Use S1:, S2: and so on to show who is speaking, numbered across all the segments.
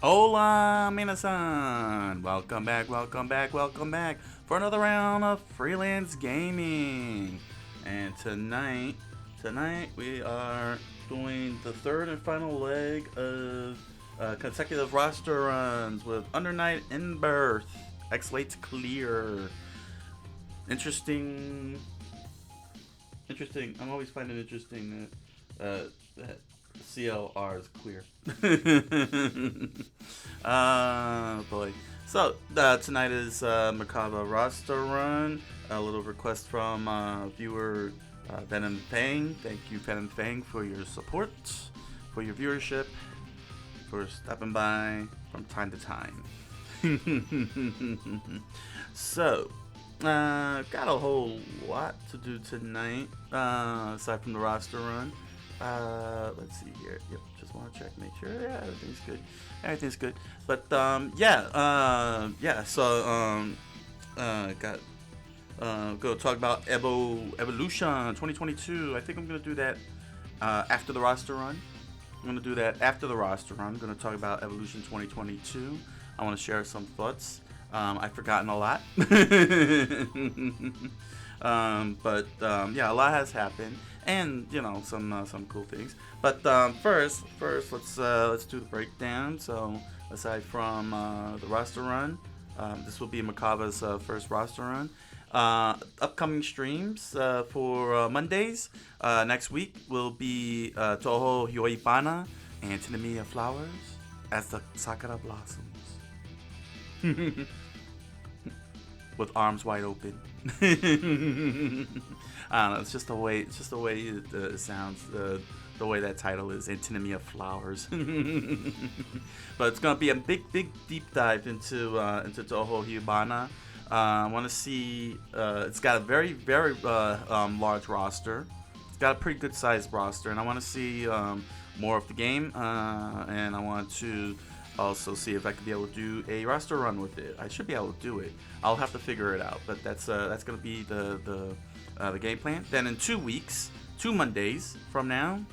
S1: Hola, minasan! Welcome back, welcome back, welcome back for another round of freelance gaming. And tonight we are doing the third and final leg of consecutive roster runs with Under Night In-Birth Exe clear. Interesting. Interesting. I'm always finding it interesting that CLR is clear. Boy. So, tonight is Merkava roster run. A little request from viewer Ben and Fang. Thank you, Ben and Fang, for your support, for your viewership, for stopping by from time to time. So, got a whole lot to do tonight, aside from the roster run. Let's see here. Yep, just want to check, make sure. Yeah, everything's good. Everything's good. But So got go talk about Evolution 2022. I think I'm gonna do that after the roster run. I'm gonna do that after the roster run. I'm gonna talk about Evolution 2022. I want to share some thoughts. I've forgotten a lot. Yeah, a lot has happened, and some cool things. But first, let's do the breakdown. So aside from the roster run, this will be Merkava's first roster run. Upcoming streams for Mondays next week will be Toho Hyoibana and Tinamiya Flowers as the Sakura blossoms. With arms wide open. I don't know. It's just the way. It sounds. The way that title is, Antinomy of Flowers. But it's gonna be a big deep dive into Toho Hyoibana. I want to see. It's got a very large roster. It's got a pretty good sized roster, and I want to see more of the game. And I want to also see if I could be able to do a roster run with it. I should be able to do it. I'll have to figure it out, but that's gonna be the game plan. Then in 2 weeks, 2 Mondays from now,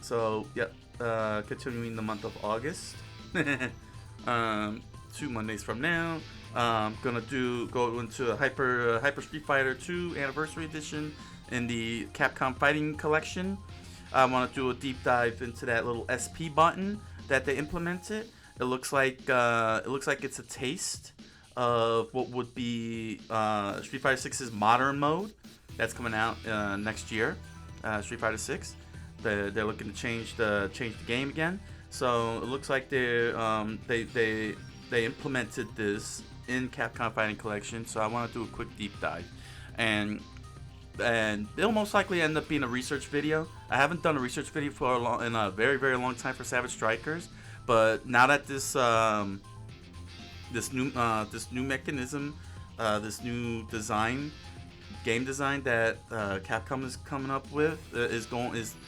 S1: So yep, continuing the month of August. 2 Mondays from now, gonna go into a Hyper Street Fighter 2 Anniversary Edition in the Capcom Fighting Collection. I want to do a deep dive into that little SP button that they implemented. It looks like it's a taste of what would be Street Fighter 6's modern mode that's coming out next year. Street Fighter 6. They're looking to change the game again. So it looks like they implemented this in Capcom Fighting Collection. So I want to do a quick deep dive, and it'll most likely end up being a research video. I haven't done a research video in a very long time for Savage Strikers, but now that this new mechanism, this new game design that Capcom is coming up with is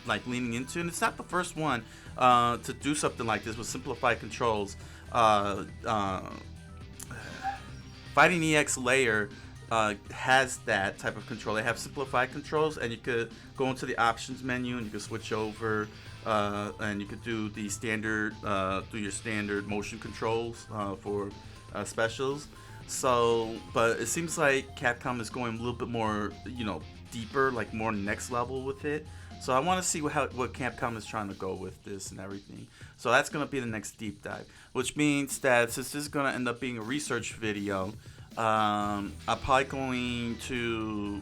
S1: like leaning into, and it's not the first one to do something like this with simplified controls. Fighting EX Layer has that type of control. They have simplified controls, and you could go into the options menu and you could switch over, and you could do the standard, your standard motion controls for specials. So, but it seems like Capcom is going a little bit more, deeper, like more next level with it. So I want to see what Capcom is trying to go with this and everything. So that's going to be the next deep dive, which means that since this is going to end up being a research video, I'm probably going to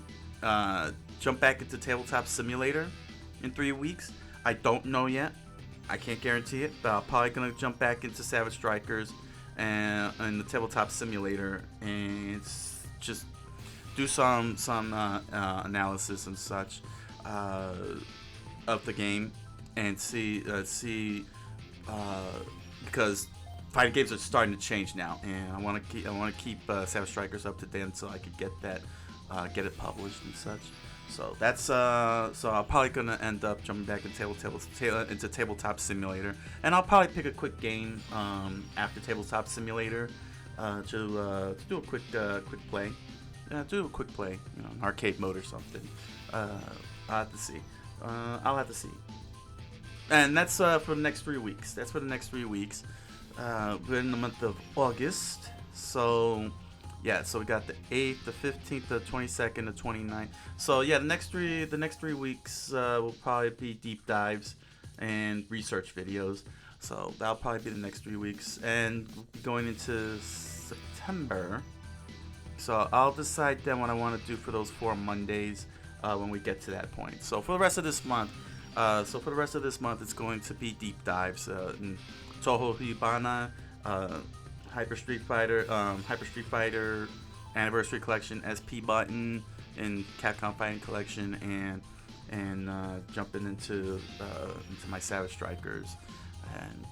S1: jump back into Tabletop Simulator in 3 weeks. I don't know yet. I can't guarantee it, but I'm probably going to jump back into Savage Strikers and the Tabletop Simulator and just do some analysis and such of the game and see because fighting games are starting to change now, and I want to keep Savage Strikers up to date until I could get it published and such. So that's so I'm probably gonna end up jumping back into Tabletop Simulator, and I'll probably pick a quick game after Tabletop Simulator to do a quick play. Do a quick play, an arcade mode or something. I'll have to see. And that's for the next 3 weeks. That's for the next 3 weeks. We're in the month of August, so yeah. So we got the 8th, the 15th, the 22nd, the 29th. So yeah, the next 3 weeks will probably be deep dives and research videos. So that'll probably be the next 3 weeks, and going into September. So I'll decide then what I want to do for those 4 Mondays when we get to that point. So for the rest of this month, it's going to be deep dives in Toho Hibana, Hyper Street Fighter Anniversary Collection, SP Button, and Capcom Fighting Collection, and jumping into my Savage Strikers and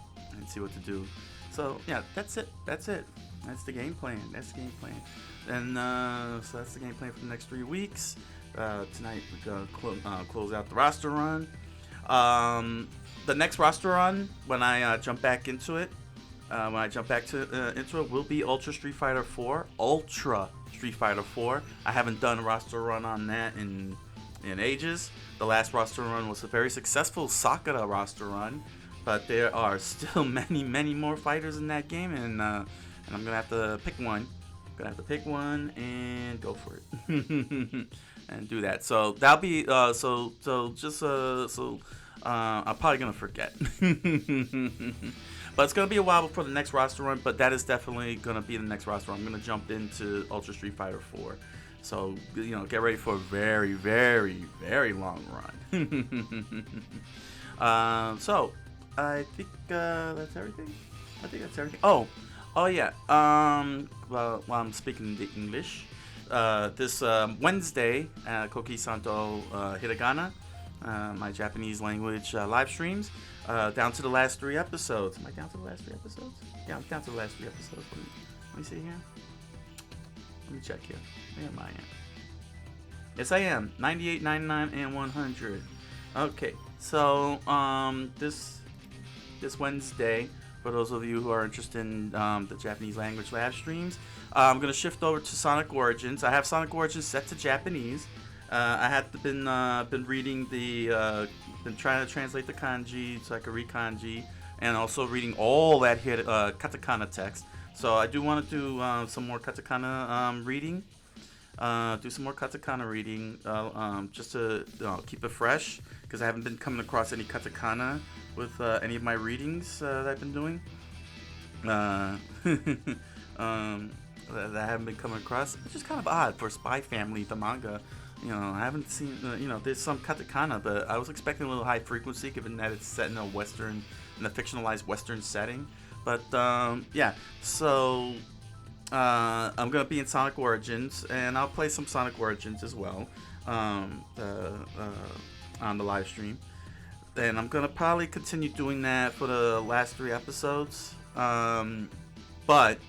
S1: see what to do. So yeah, that's it. That's the game plan. And so that's the game plan for the next 3 weeks. Tonight we're gonna close out the roster run. The next roster run, when I jump back into it, will be Ultra Street Fighter 4. I haven't done a roster run on that in ages. The last roster run was a very successful Sakura roster run, but there are still many more fighters in that game, and I'm gonna have to pick one. And go for it. And do that. So that'll be I'm probably gonna forget. But it's gonna be a while before the next roster run, but that is definitely gonna be the next roster run. I'm gonna jump into Ultra Street Fighter 4. So, get ready for a very, very, very long run. So I think that's everything. Oh yeah. While I'm speaking the English, this Wednesday, Coqui-san Hiragana, my Japanese language live streams, down to the last 3 episodes. Am I down to the last 3 episodes? Yeah, I'm down to the last 3 episodes. Let me see here. Let me check here. Where am I at? Yes, I am. 98, 99, and 100. Okay, so this Wednesday, for those of you who are interested in the Japanese language live streams, I'm gonna shift over to Sonic Origins. I have Sonic Origins set to Japanese. I have been reading been trying to translate the kanji so I can read kanji, and also reading all that katakana text. So I do want to do some more katakana reading. Just to keep it fresh, because I haven't been coming across any katakana with any of my readings that I've been doing. That I haven't been coming across, which is kind of odd for Spy Family, the manga. I haven't seen, there's some katakana, but I was expecting a little high frequency given that it's set in a fictionalized Western setting. But, yeah, so I'm going to be in Sonic Origins, and I'll play some Sonic Origins as well on the live stream. And I'm going to probably continue doing that for the last 3 episodes. But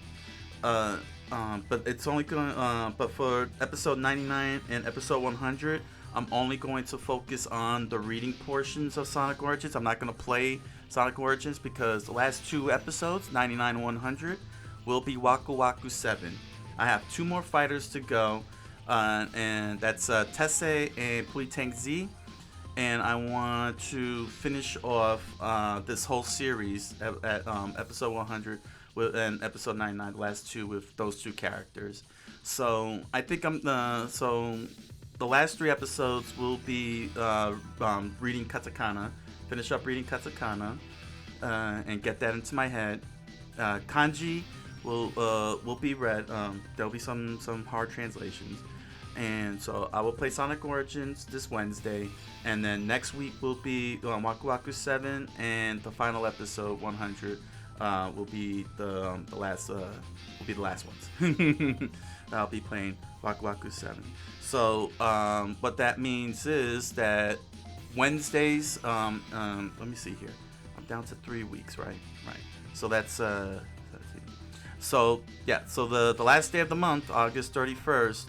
S1: it's only going but for episode 99 and episode 100, I'm only going to focus on the reading portions of Sonic Origins. I'm not going to play Sonic Origins because the last 2 episodes, 99 and 100, will be Waku Waku 7. I have 2 more fighters to go, and that's Tessay and Politank Z. And I want to finish off this whole series at episode 100 and episode 99, the last 2, with those 2 characters. So I think so the last 3 episodes will be reading katakana, finish up reading katakana, and get that into my head. Kanji will be read. There'll be some hard translations. And so I will play Sonic Origins this Wednesday, and then next week will be Waku Waku 7, and the final episode 100 will be the last ones. I'll be playing Waku Waku 7. So what that means is that Wednesdays, let me see here. I'm down to 3 weeks, right? Right. So that's so yeah. So the last day of the month, August 31st.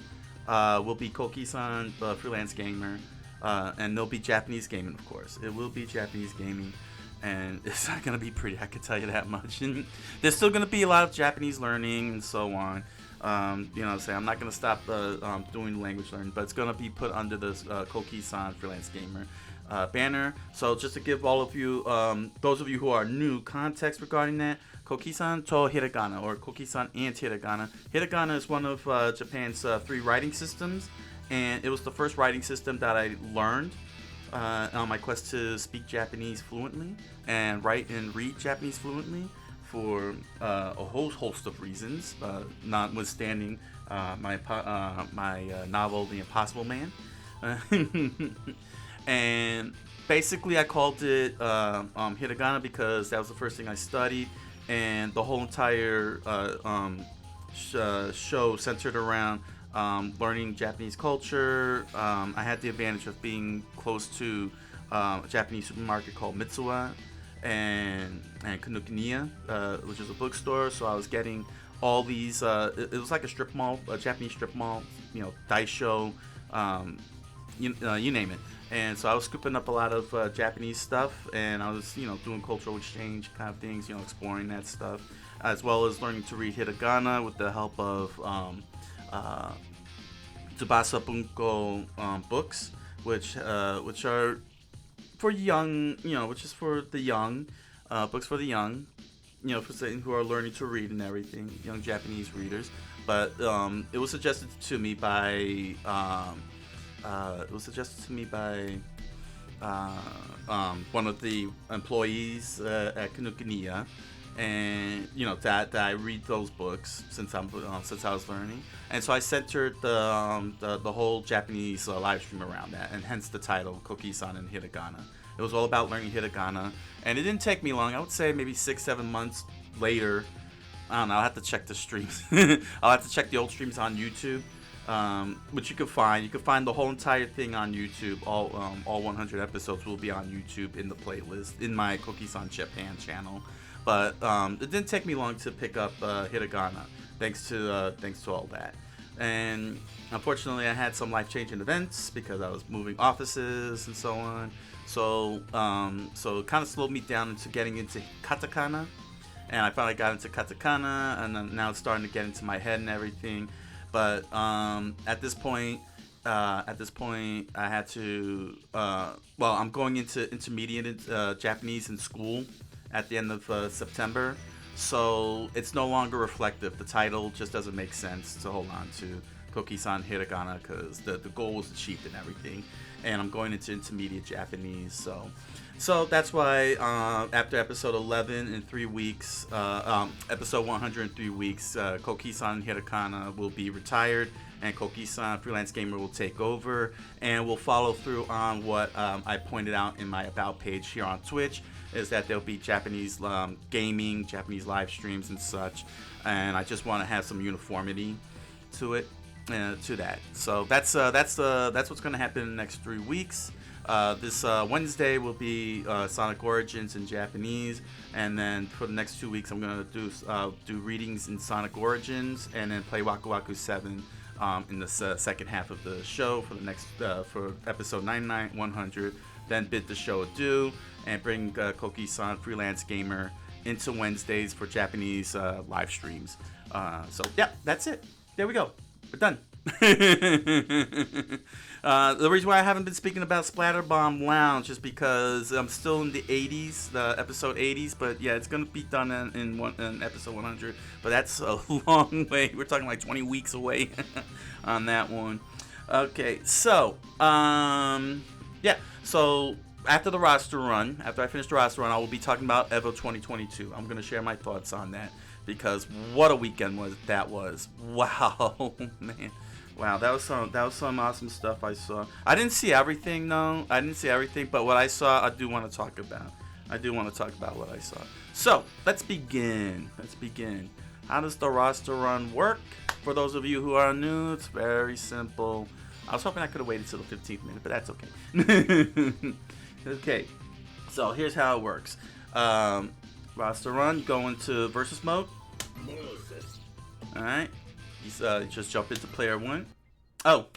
S1: Will be Coqui-san Freelance Gamer, and there'll be Japanese gaming, of course. It will be Japanese gaming, and it's not going to be pretty, I can tell you that much. And there's still going to be a lot of Japanese learning and so on. I'm not going to stop doing language learning, but it's going to be put under this Coqui-san Freelance Gamer. banner. So just to give all of you, those of you who are new, context regarding that, Coqui-san to Hiragana, or Coqui-san and Hiragana. Hiragana is one of Japan's 3 writing systems, and it was the first writing system that I learned on my quest to speak Japanese fluently and write and read Japanese fluently for a whole host of reasons, notwithstanding my novel The Impossible Man. And basically I called it Hiragana because that was the first thing I studied, and the whole entire show centered around learning Japanese culture. I had the advantage of being close to a Japanese supermarket called Mitsuwa and Kinokuniya, which is a bookstore. So I was getting all these. It was like a strip mall, a Japanese strip mall. Daisho, you name it. And so I was scooping up a lot of Japanese stuff, and I was, doing cultural exchange kind of things, exploring that stuff, as well as learning to read hiragana with the help of Tsubasa Bunko books, which are for young, which is for the young, books for the young, for who are learning to read and everything, young Japanese readers. But it was suggested to me by one of the employees at Kinokuniya, and that I read those books since I was learning, and so I centered the whole Japanese live stream around that, and hence the title Coqui-san and Hiragana. It was all about learning hiragana, and it didn't take me long. I would say maybe 6-7 months later. I don't know. I'll have to check the streams. I'll have to check the old streams on YouTube. Which you can find. You can find the whole entire thing on YouTube. All 100 episodes will be on YouTube in the playlist in my Coqui-san Japan channel. But it didn't take me long to pick up hiragana, thanks to all that. And unfortunately, I had some life-changing events because I was moving offices and so on. So it kind of slowed me down into getting into katakana, and I finally got into katakana, and then now it's starting to get into my head and everything. But at this point, I had to. I'm going into intermediate Japanese in school at the end of September, so it's no longer reflective. The title just doesn't make sense to hold on to Coqui-san Hiragana because the goal was achieved and everything, and I'm going into intermediate Japanese. So that's why after episode 11 in 3 weeks, episode 100 in 3 weeks, Coqui-san Hiragana will be retired, and Coqui-san Freelance Gamer will take over, and we'll follow through on what I pointed out in my About page here on Twitch, is that there'll be Japanese gaming, Japanese live streams and such, and I just want to have some uniformity to it, to that. So that's what's going to happen in the next 3 weeks. This Wednesday will be Sonic Origins in Japanese, and then for the next 2 weeks I'm going to do readings in Sonic Origins, and then play Waku Waku 7 in the second half of the show for the next for episode 99, 100. Then bid the show adieu and bring Coqui-san Freelance Gamer into Wednesdays for Japanese live streams. So yeah, that's it. There we go. We're done. The reason why I haven't been speaking about Splatterbomb Lounge is because I'm still in the 80s, the episode 80s, but yeah, it's going to be done in episode 100, but that's a long way. We're talking like 20 weeks away on that one. Okay, so, yeah, so after the roster run, after I finish the roster run, I will be talking about EVO 2022. I'm going to share my thoughts on that, because what a weekend that was. Wow, man. Wow, that was some awesome stuff I saw. I didn't see everything, though. But what I saw, I do want to talk about. What I saw. So, let's begin. How does the roster run work? For those of you who are new, it's very simple. I was hoping I could have waited till the 15th minute, but that's okay. Okay, so here's how it works. Roster run, you go into versus mode. Alright. You just jump into player 1. Oh,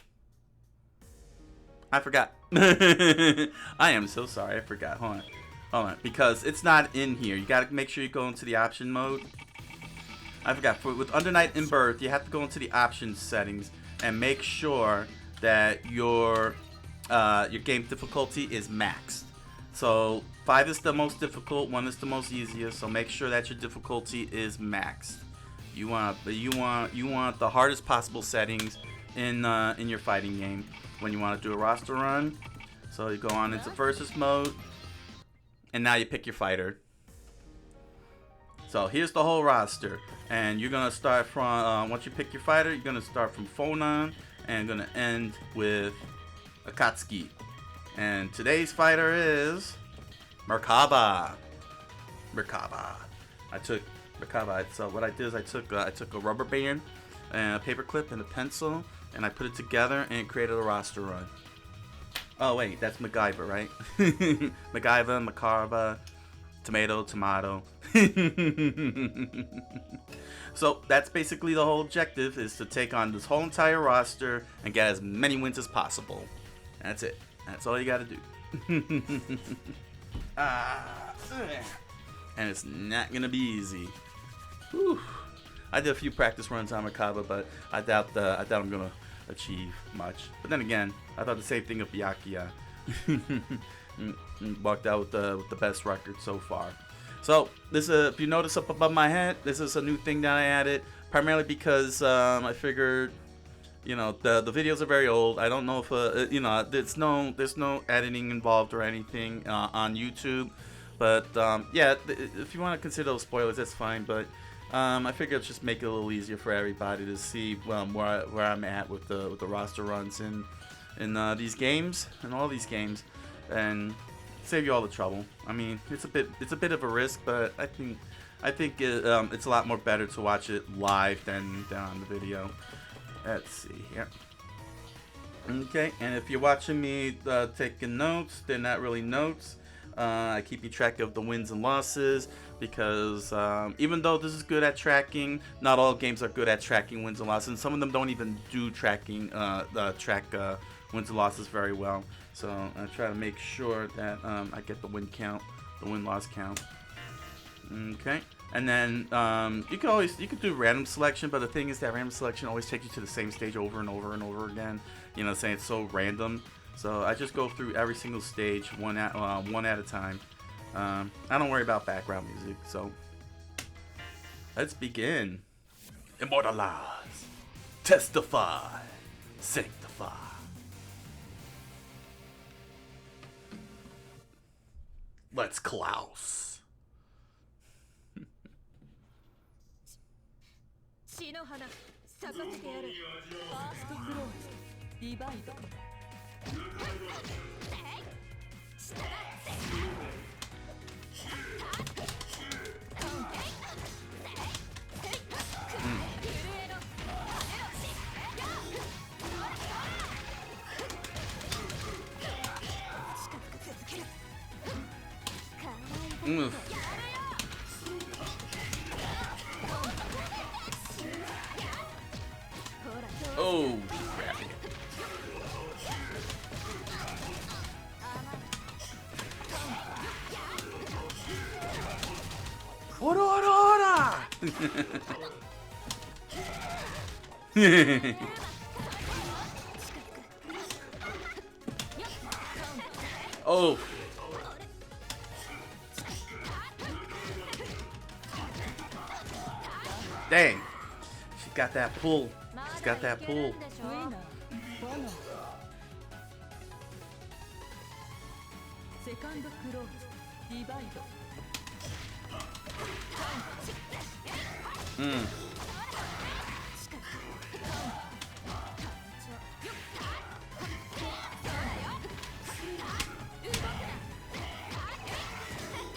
S1: I forgot. I am so sorry. I forgot. Hold on. Because it's not in here. You gotta make sure you go into the option mode. I forgot. With Under Night In-Birth, you have to go into the options settings and make sure that your your game difficulty is maxed. So 5 is the most difficult, 1 is the most easiest. So make sure that your difficulty is maxed. You want the hardest possible settings in your fighting game when you want to do a roster run. So you go on into versus mode, and now you pick your fighter. So here's the whole roster, and you're gonna start from once you pick your fighter, you're gonna start from Fonan and gonna end with Akatsuki. And today's fighter is Merkava. I took Merkava. So what I did is I took a rubber band and a paper clip and a pencil, and I put it together and created a roster run. Oh wait, that's MacGyver, right? MacGyver, Merkava, tomato. So that's basically the whole objective, is to take on this whole entire roster and get as many wins as possible. That's it. That's all you gotta do. And it's not gonna be easy. Whew. I did a few practice runs on Merkava, but I doubt I'm gonna achieve much. But then again, I thought the same thing of Byakuya. Walked out with the best record so far. So this is, if you notice up above my head, this is a new thing that I added, primarily because I figured, you know, the videos are very old. I don't know if you know, there's no editing involved or anything on YouTube. But yeah, if you want to consider those spoilers, that's fine. But I figured just make it a little easier for everybody to see where I'm at with the roster runs in these games, and all these games, and save you all the trouble. I mean, it's a bit of a risk, but I think it's a lot more better to watch it live than on the video. Let's see here. Okay, and if you're watching me taking notes, they're not really notes. I keep track of the wins and losses, because even though this is good at tracking, not all games are good at tracking wins and losses. And some of them don't even do tracking track wins and losses very well. So I try to make sure that I get the win-loss count. Okay, and then you could do random selection, but the thing is that random selection always takes you to the same stage over and over and over again. You know, saying it's so random. So I just go through every single stage one at a time. I don't worry about background music. So let's begin. Immortalize, testify, sanctify. Let's Klaus.
S2: 血の花咲かせてやる。ファーストクローズディバイド。
S1: Oh, crap. Ora! Oh. Dang. She got that pull. She's got that pull.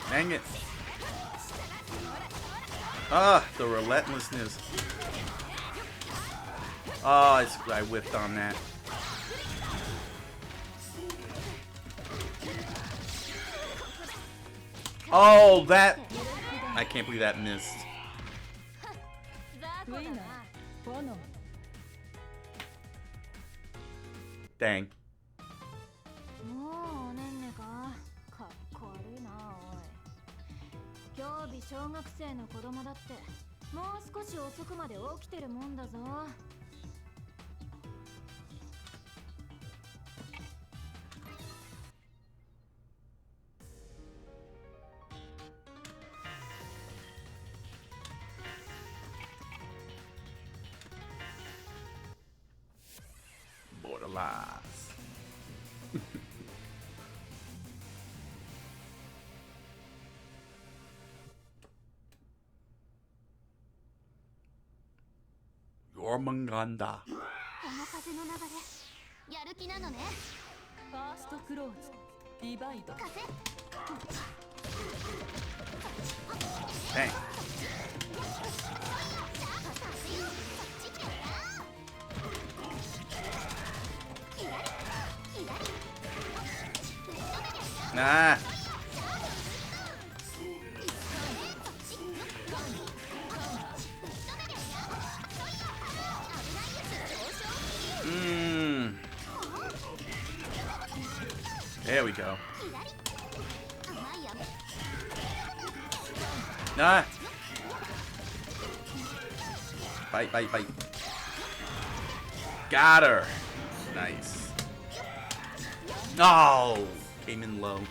S1: Dang it. Ah, the relentlessness. Oh, I whiffed on that. Oh, that... I can't believe that missed. Dang. Alas. Yormunganda.
S2: この風の流れやる気なのね。ファーストクローズディバイド。風。
S1: Dang. Nah. There we go. Nah. Bite, bite, bite. Got her. Nice. Oh, came in low.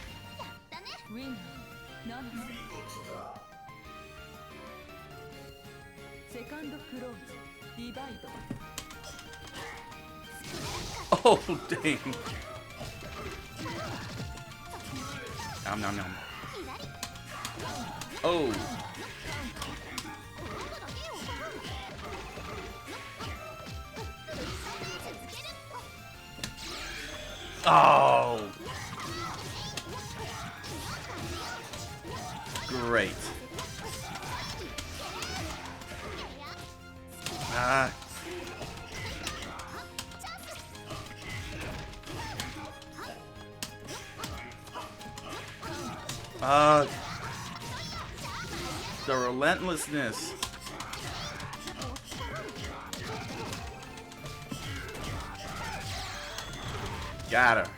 S2: Win. Second close. Divide.
S1: Oh, dang. Nom nom nom. Oh. Oh. Great. Ah. The relentlessness. Got her.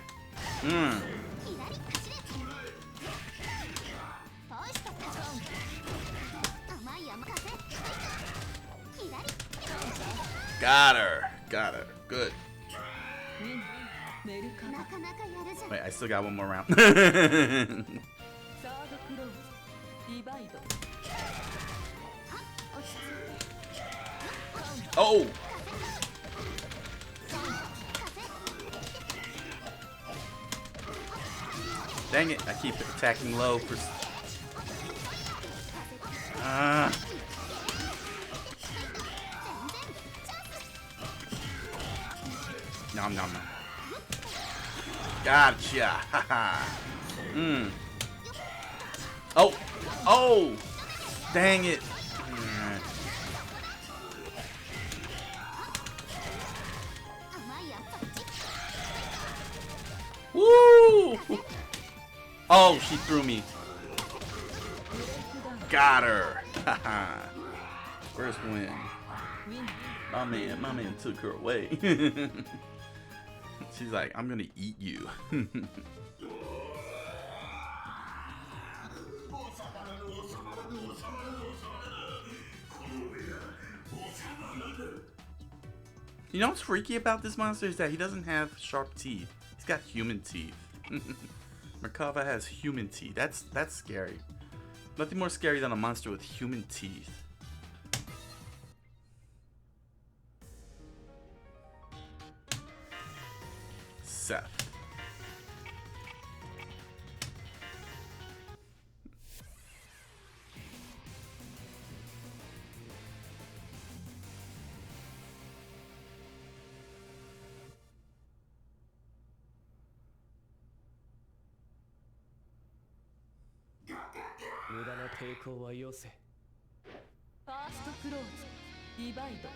S1: Got her. Got her. Good. Wait, I still got one more round. Oh! Dang it, I keep attacking low for... Nom nom nom. Gotcha! Haha. Oh! Oh! Dang it! Woo! Oh, she threw me. Got her. Haha. First win. My man took her away. She's like, I'm gonna eat you. You know what's freaky about this monster is that he doesn't have sharp teeth. He's got human teeth. Merkava has human teeth. That's scary. Nothing more scary than a monster with human teeth. Seth.
S2: First close. Divide.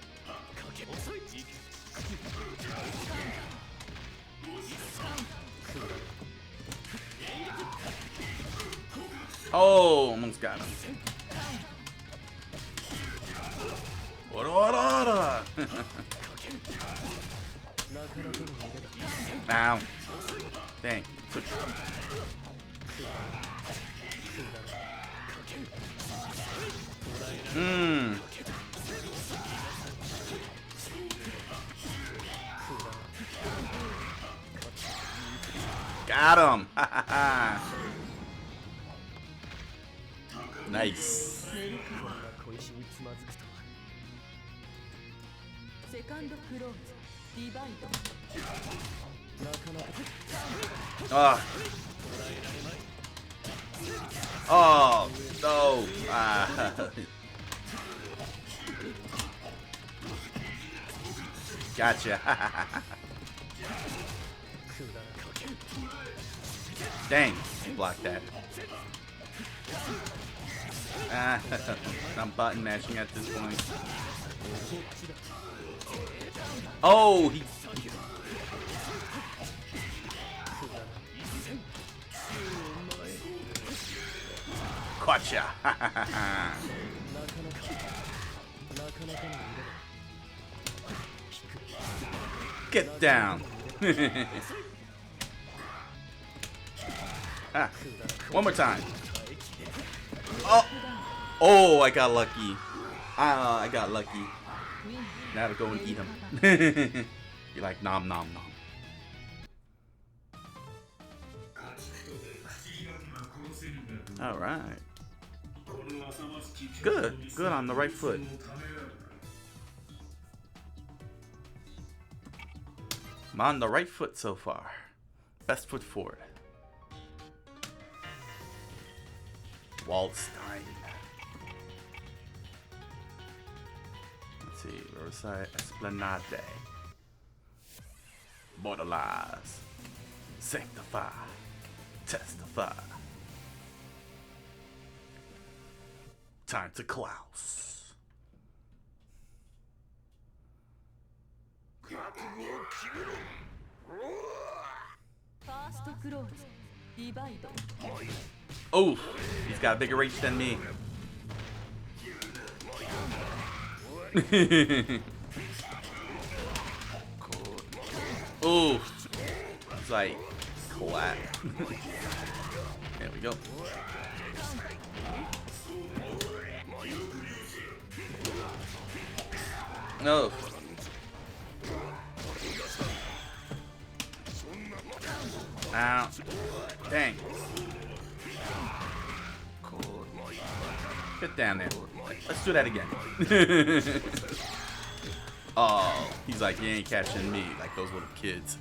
S1: Oh, almost got him. Ow. Dang. Got him. Nice. Ah. Oh, no. Ah. Gotcha. Dang, blocked that. Ah, I'm button mashing at this point. Oh, he. Gotcha. Get down. Ah, one more time. Oh, oh, I got lucky. I got lucky. Now to go and eat him. You're like nom nom nom. All right. Good, good on the right foot. I'm on the right foot so far. Best foot forward. Waldstein. Let's see. Riverside Esplanade. Mortalize. Sanctify. Testify. Time to Klaus. Oh, he's got a bigger reach than me. Oh, it's like clap. There we go. No. Ow. Dang. Get down there. Let's do that again. Oh, he's like, you ain't catching me, like those little kids.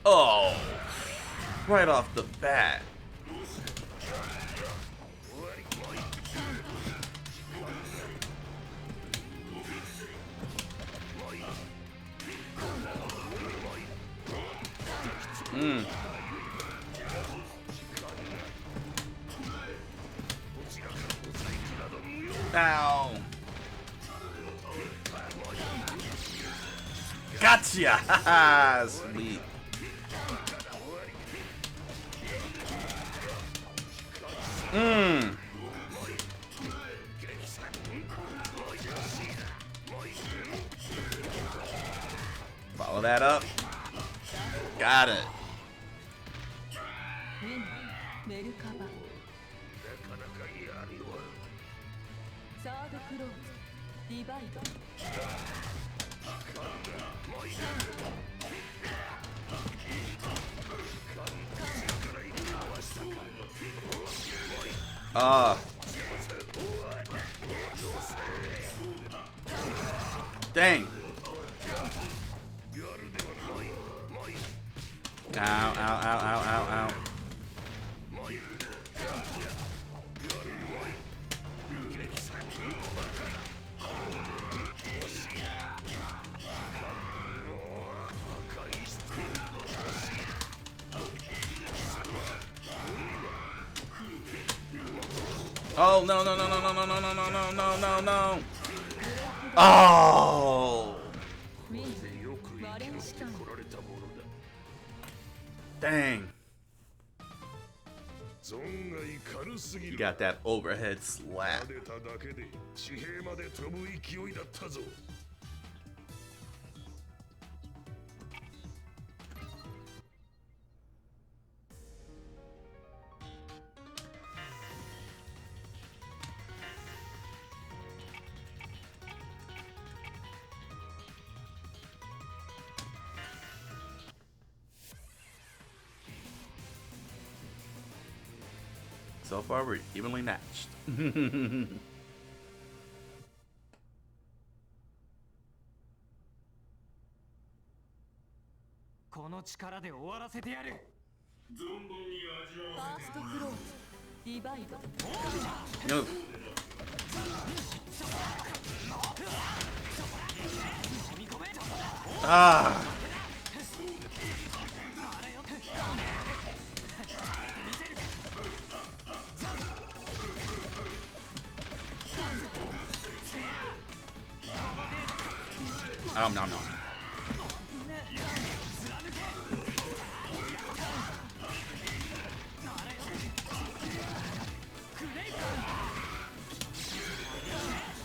S1: Oh, right off the bat. Ow. Gotcha! Sweet. Follow that up. Got it.
S2: Merkava. Third close. Divide.
S1: Dang. Ow, ow, ow, ow, ow, ow. Oh, no, no, no, no, no, no, no, no, no, no, no, no, no. Oh. Dang. You got that overhead slap. So far, we're evenly matched.
S3: この力で終わらせてやる。存分に味わわせてやる。ファーストクローズ、ディバイド。
S1: No. Ah. No.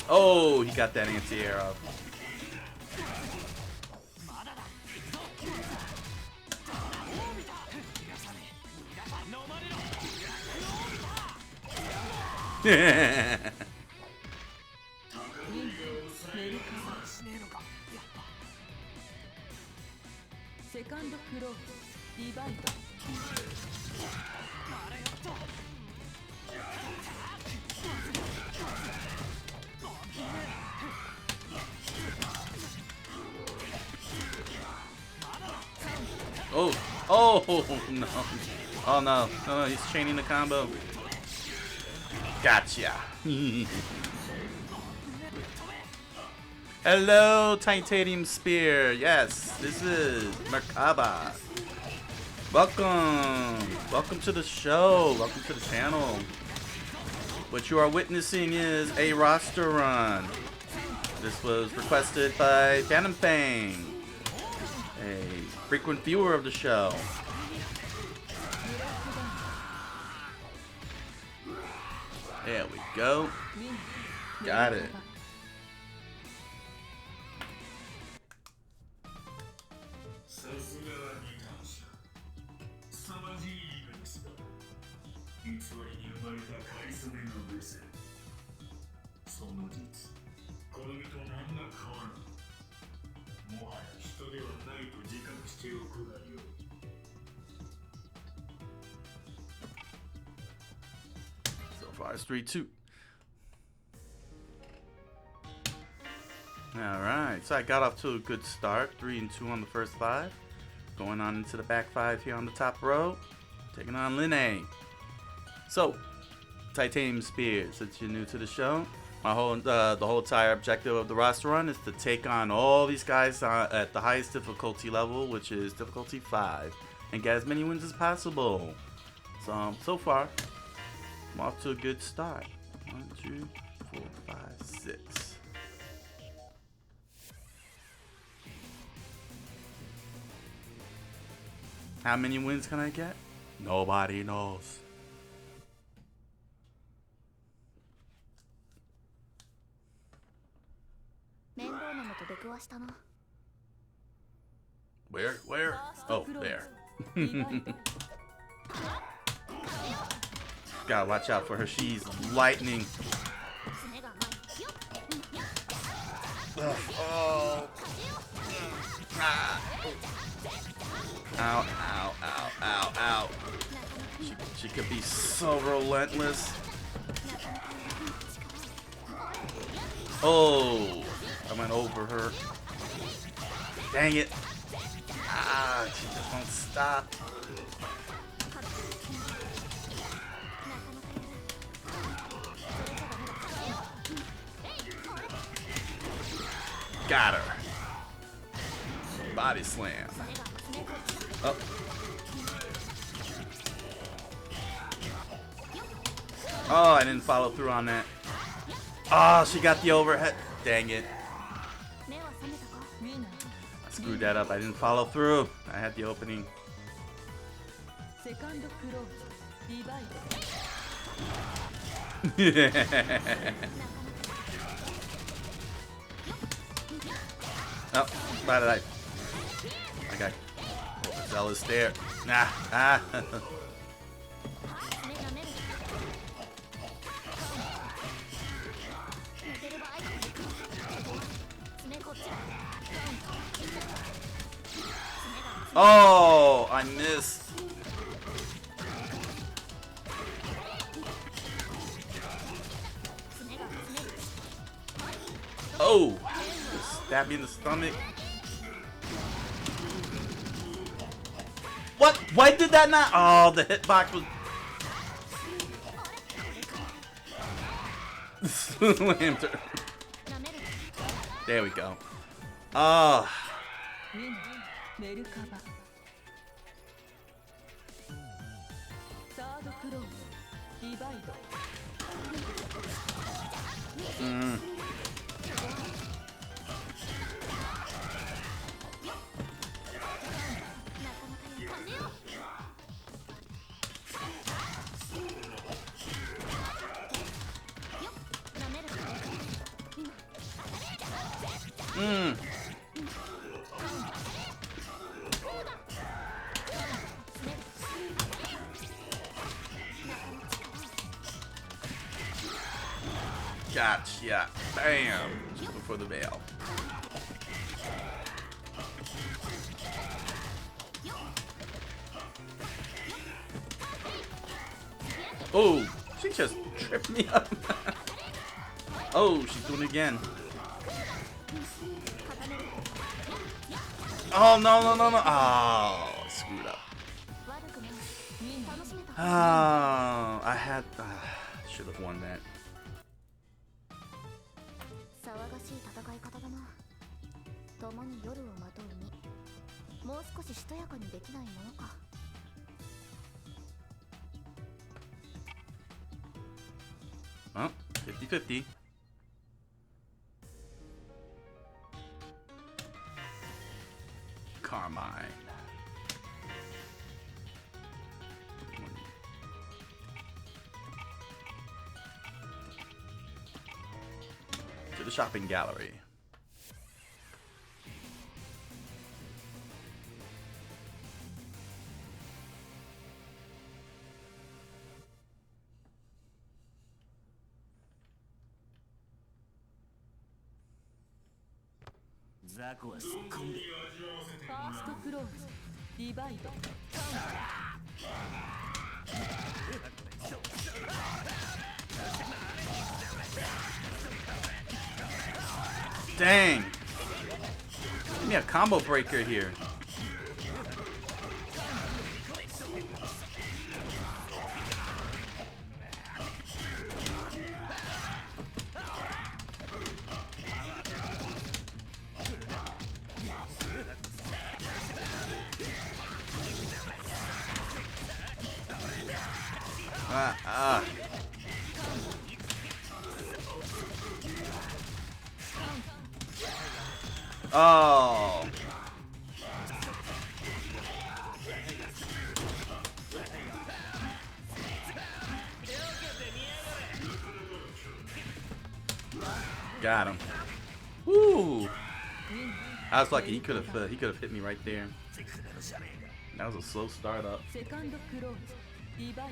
S1: Oh, he got that anti-air up.
S2: Second close, divide.
S1: Oh no. Oh no. No, he's chaining the combo. Gotcha. Hello, Titanium Spear. Yes, this is Merkava. Welcome to the show. Welcome to the channel. What you are witnessing is a roster run. This was requested by Phantom Fang, a frequent viewer of the show. There we go. Got it. So far it's 3-2. Alright, so I got off to a good start. 3-2 on the first 5. Going on into the back 5 here on the top row. Taking on Linne. So, Titanium Spear, since you're new to the show, the whole entire objective of the roster run is to take on all these guys at the highest difficulty level, which is difficulty 5, and get as many wins as possible. So far, I'm off to a good start. 1, 2, 4, 5, 6. How many wins can I get? Nobody knows. Where? Oh, there. Gotta watch out for her. She's lightning. Oh. Ow. She could be so relentless. Oh, I went over her. Dang it. She just won't stop. Got her. Body slam. Oh. Oh, I didn't follow through on that. Oh, she got the overhead. Dang it. I screwed that up. I didn't follow through. I had the opening. Oh, why did I? Okay. Zealous there. Nah. Oh, I missed. Oh! Just stab me in the stomach. What? Why did that not? Oh, the hitbox was. Slammed her. There we go. Oh.
S2: Merkava. Third close. Divide.
S1: Gotcha. Bam. Before the veil. Oh, she just tripped me up. Oh, she's doing it again. Oh, no, no, no, no. Oh, screwed up. Oh, I had. Should have won that.
S2: 騒がしい戦い方だな。共に夜をまとうに、もう少ししとやかにできないものか。
S1: Well, 50-50. Carmine. To the shopping gallery.
S2: First close. Divide.
S1: Dang. Give me a combo breaker here. Oh. Got him. Woo. I was lucky. He could have hit me right there. That was a slow startup.
S2: Second close. Divide.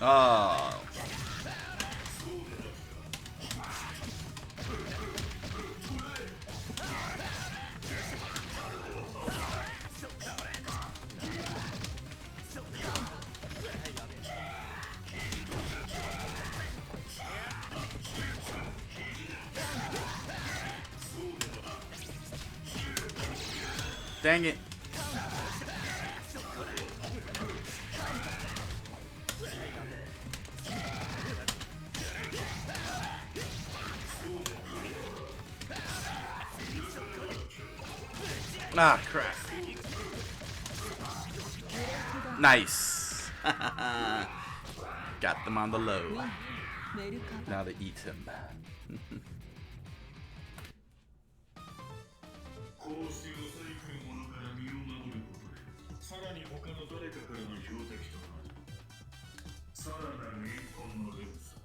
S1: Oh. Dang it. Ah, crap. Nice. Got them on the low. Now to eat him.
S4: 公式の最下位者から身を守ることで、さらに他の誰かからの標的となる。さらなる一本の連鎖。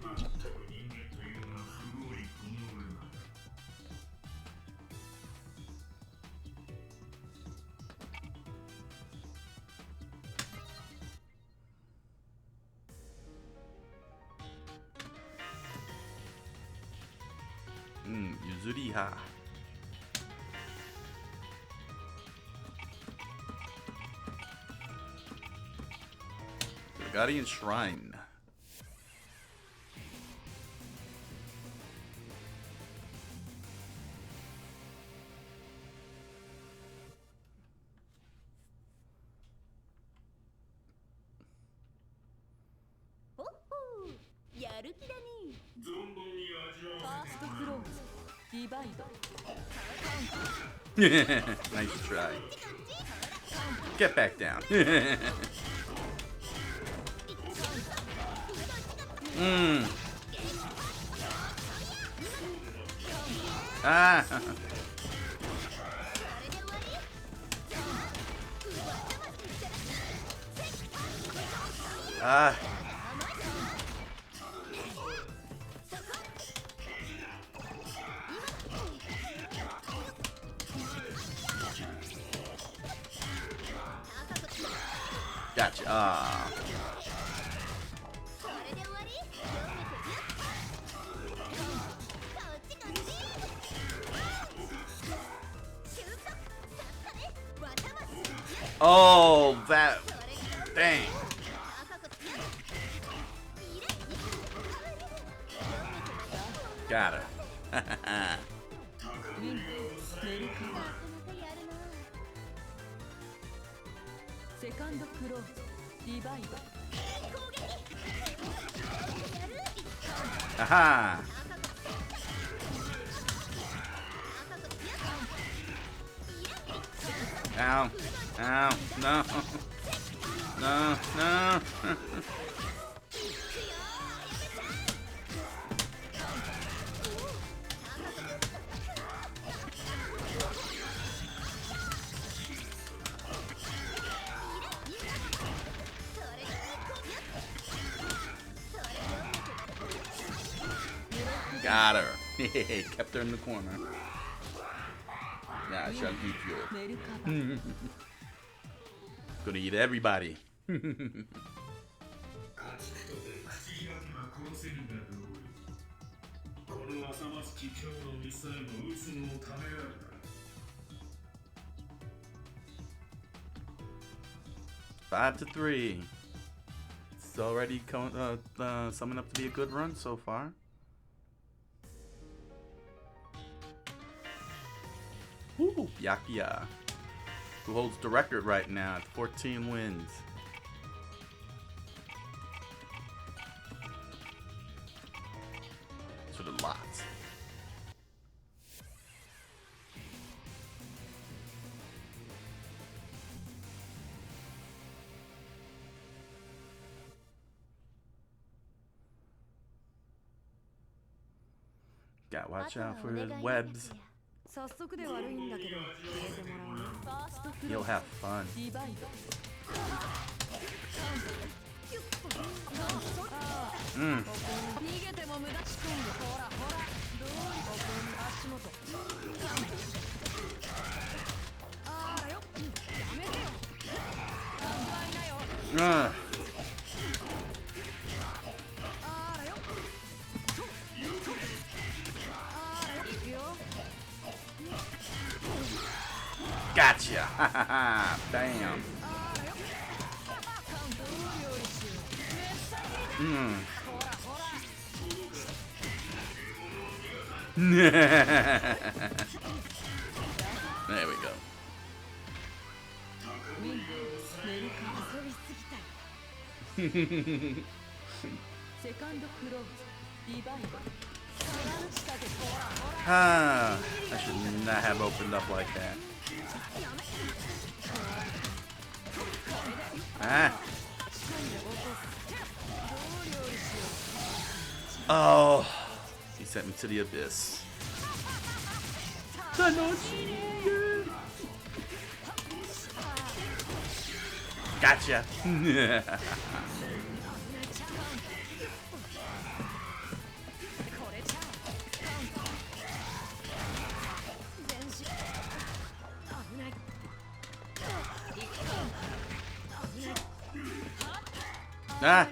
S4: まったく人間というのは不合理この上ない。
S1: 譲り派。Guardian Shrine. Nice try. Get back down. Ah. Ah. Gotcha. Ah. Oh, that. Dang. Got her. Aha. Ow. Ow. No. No. No. Got her. Kept her in the corner. Yeah, I shall eat you. Gonna eat everybody. Five to 3. It's already summing up to be a good run so far. Woo, Yakia, who holds the record right now at 14 wins. Sort of lots. Gotta watch out for his webs. You'll have fun. Gotcha! Bam! There we go. I should not have opened up like that. Ah. Oh, he sent me to the abyss. Gotcha. Ah.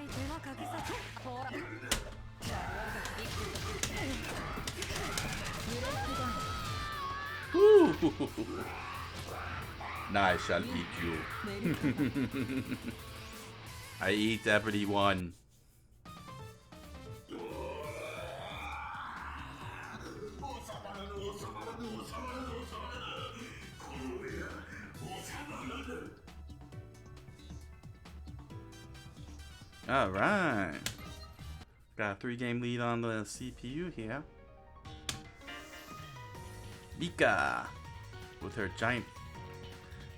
S1: Ooh. Now I shall eat you. I eat everyone. Alright. Got a 3-game lead on the CPU here. Mika with her giant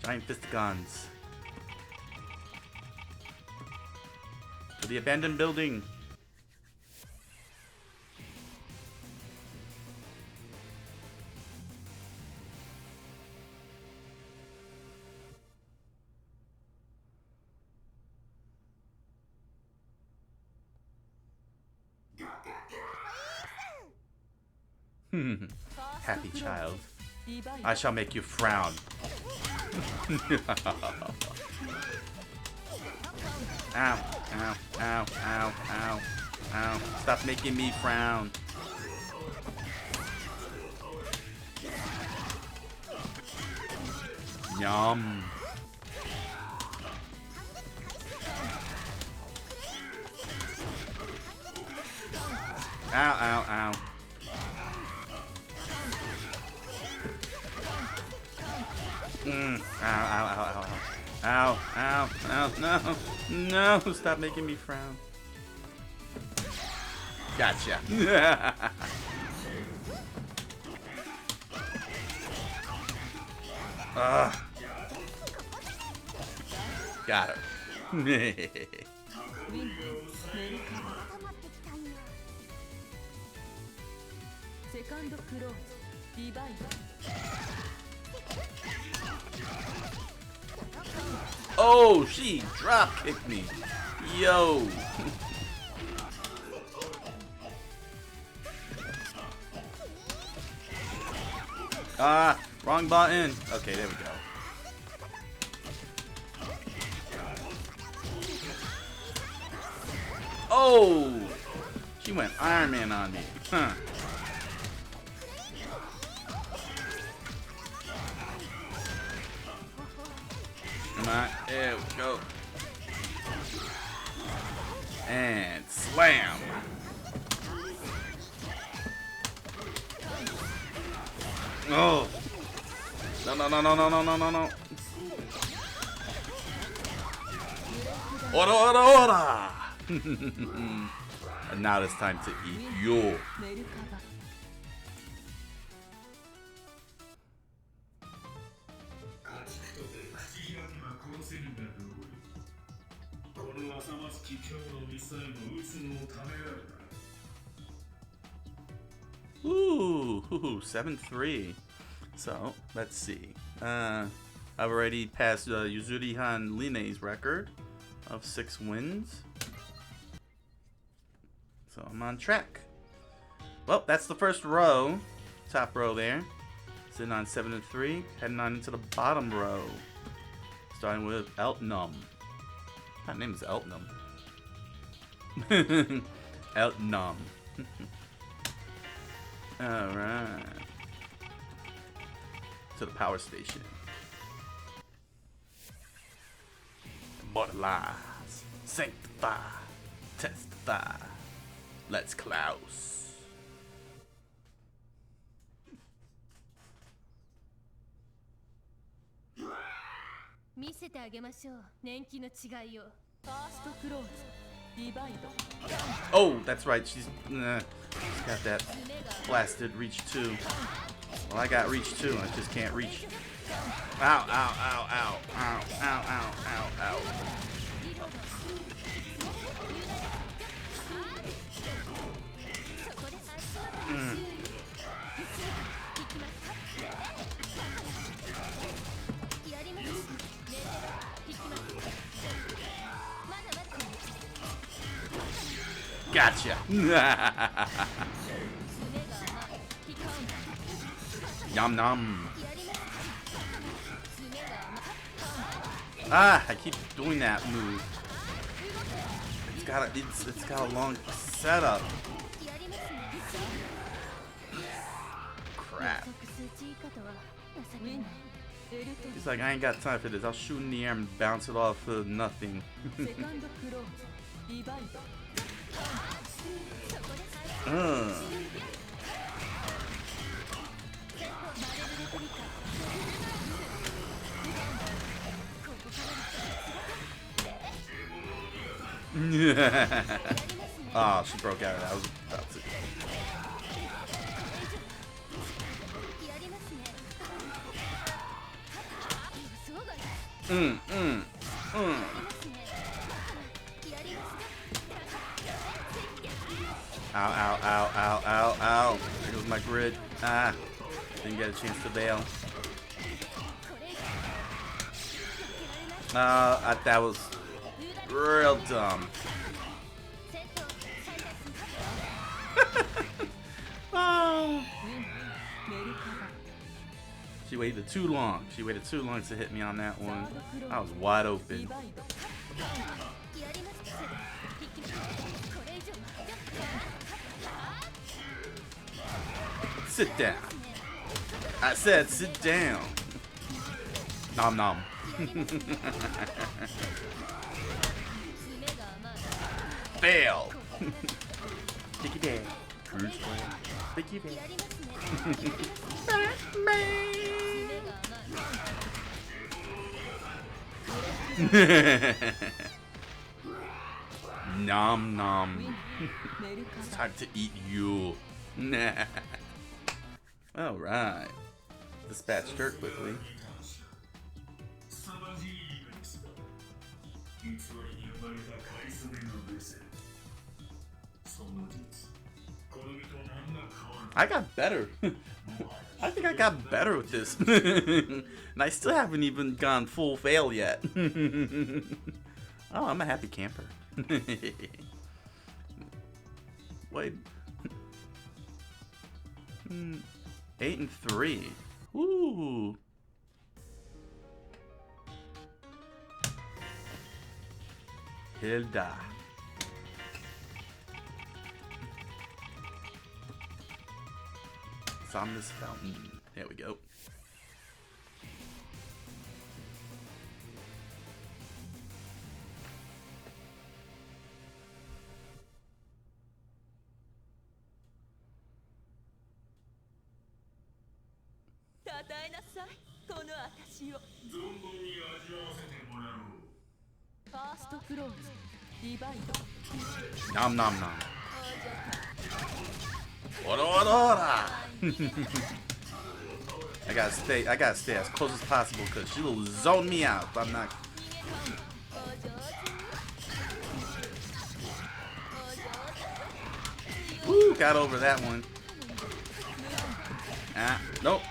S1: fistigons. To the abandoned building. Happy child. I shall make you frown. Ow, ow, ow, ow, ow, ow. Stop making me frown. Yum. Ow, ow, ow. Ow, ow, ow, ow, ow. Ow, ow, ow, no, no, stop making me frown. Gotcha. Got her. Oh, she drop kicked me. Yo. Ah, wrong button. Okay, there we go. Oh, she went Iron Man on me. Huh. Come on, there we go. And slam. Oh. No, no, no, no, no, no, no, no, no. Ora, ora, ora. And now it's time to eat you. Ooh, 7-3. So, let's see. I've already passed Yuzurihan Line's record of 6 wins. So, I'm on track. Well, that's the first row. Top row there. Sitting on 7-3. Heading on into the bottom row. Starting with Eltnum. That name is Eltnum. Eltnum. Alright. To the power station. Immortalize. Sanctify. Testify. Let's Klaus.
S2: 見せてあげましょう年季の違いを
S1: Oh, that's right. She's got that blasted reach 2. Well, I got reach 2. I just can't reach. Ow, ow, ow, ow, ow, ow, ow, ow, ow. Gotcha. Yum nom. Ah, I keep doing that move. It's got a long setup. Crap. He's like, I ain't got time for this. I'll shoot in the air and bounce it off for nothing. Oh, she broke out of that. I was about to. Ow, ow, ow, ow, ow, ow. There goes my grid. Ah, didn't get a chance to bail. That was real dumb. Oh. She waited too long. She waited too long to hit me on that one. I was wide open. Sit down. I said sit down. Nom nom. Fail. Sticky bear. Sticky bear. Nom nom. It's time to eat you. Alright. Dispatch dirt quickly. I got better. I think I got better with this. And I still haven't even gone full fail yet. Oh, I'm a happy camper. Wait. 8 and 3. Ooh. Hilda. Somnus Fountain. There we go. Nom nom nom. Ora ora ora. I gotta stay as close as possible because she'll zone me out if I'm not. Woo, got over that one. Ah, nope.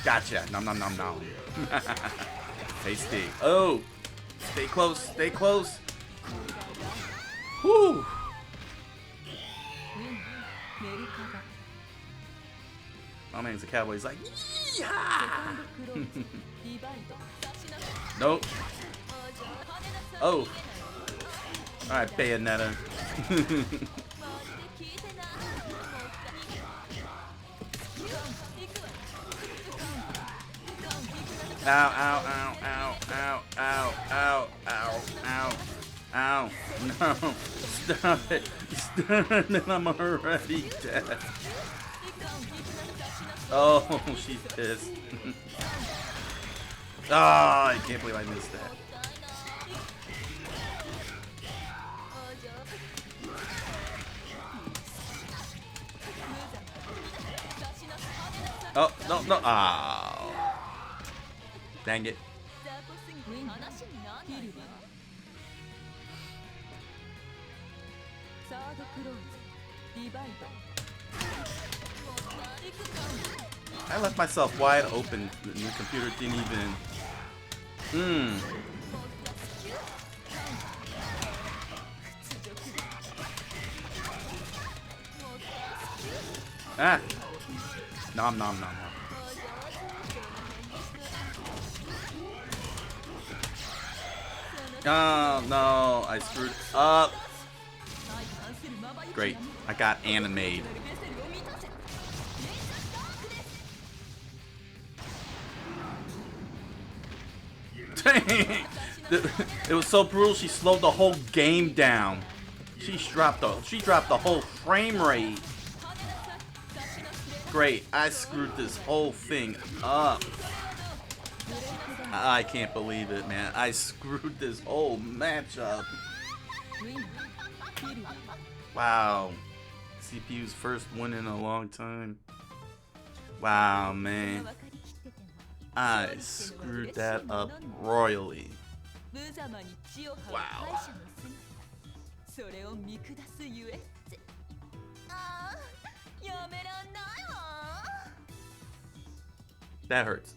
S1: Gotcha. Nom nom nom nom. Tasty. Oh, stay close. Stay close. Whoo. My man's a cowboy. He's like, yeah. Nope. Oh. All right, Bayonetta. Ow, ow, ow, ow, ow, ow, ow, ow, ow, ow. No. Stop it. Stop it. I'm already dead. Oh, she's pissed. Oh, I can't believe I missed that. Oh, no, no. Oh. Dang it. I left myself wide open and the computer didn't even. Ah. Nom nom nom nom. Oh no, I screwed up. Great, I got animated. It was so brutal. She slowed the whole game down. She dropped the whole frame rate. Great. I screwed this whole thing up. I can't believe it, man. I screwed this whole match up. Wow. CPU's first win in a long time. Wow, man. I screwed that up royally. Wow. That hurts.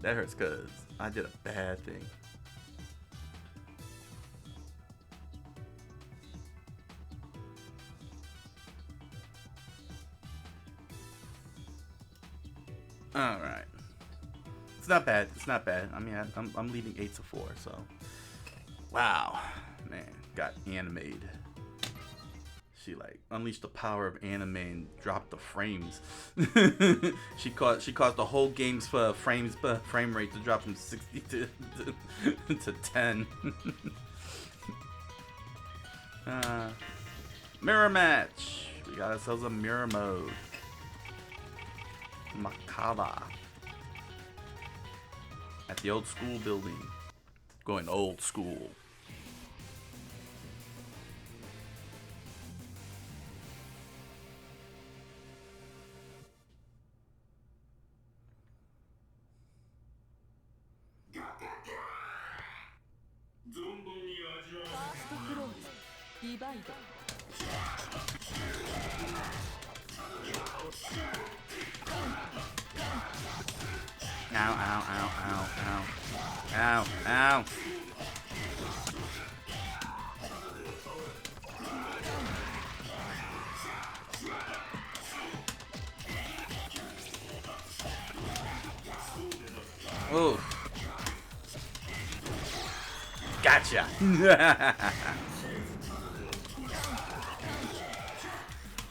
S1: That hurts because I did a bad thing. All right. It's not bad. It's not bad. I mean, I'm leading 8-4. So, wow, man, got animated. She like unleashed the power of anime and dropped the frames. she caused the whole game's frame rate to drop from 60 to 10. Mirror match. We got ourselves a mirror mode. Merkava. At the old school building. Going old school. Ow, ow, ow, ow, ow. Ow, ow. Oh. Gotcha.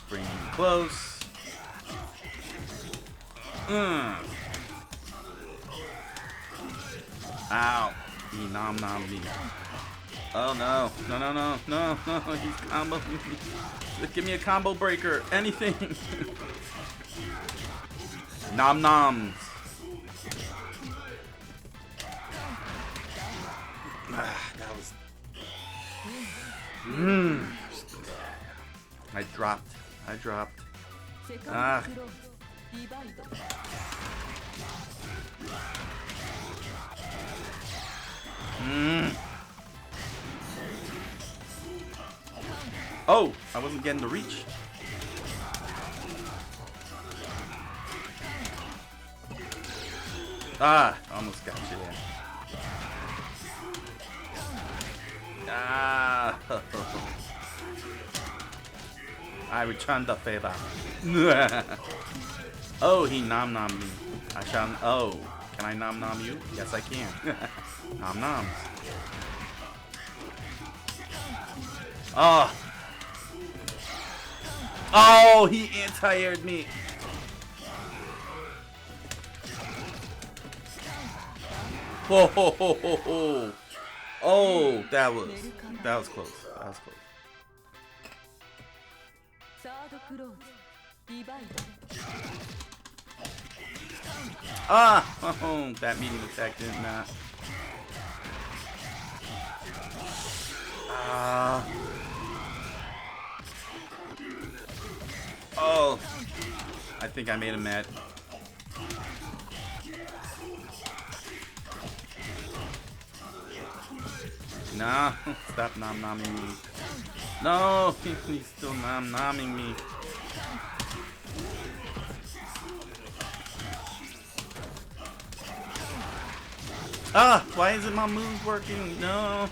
S1: Bring him close. Ow. He nom nom me. Oh no. No, no, no, no, no. He's combo. Give me a combo breaker. Anything. Nom noms. That was. I dropped. Ah. Oh, I wasn't getting the reach. Ah, almost got you there. Ah. I returned the favor. Oh, he nom nom me. I shall. Oh, can I nom nom you? Yes, I can. Nom noms. Oh. Oh, he anti-aired me. Ho ho ho ho ho. Oh, that was close. That was close. Ah! Oh, that medium attack did not. Oh, I think I made him mad. Nah, stop nom-nomming me. No, he's still nom-nomming me. Ah, why isn't my move working? No.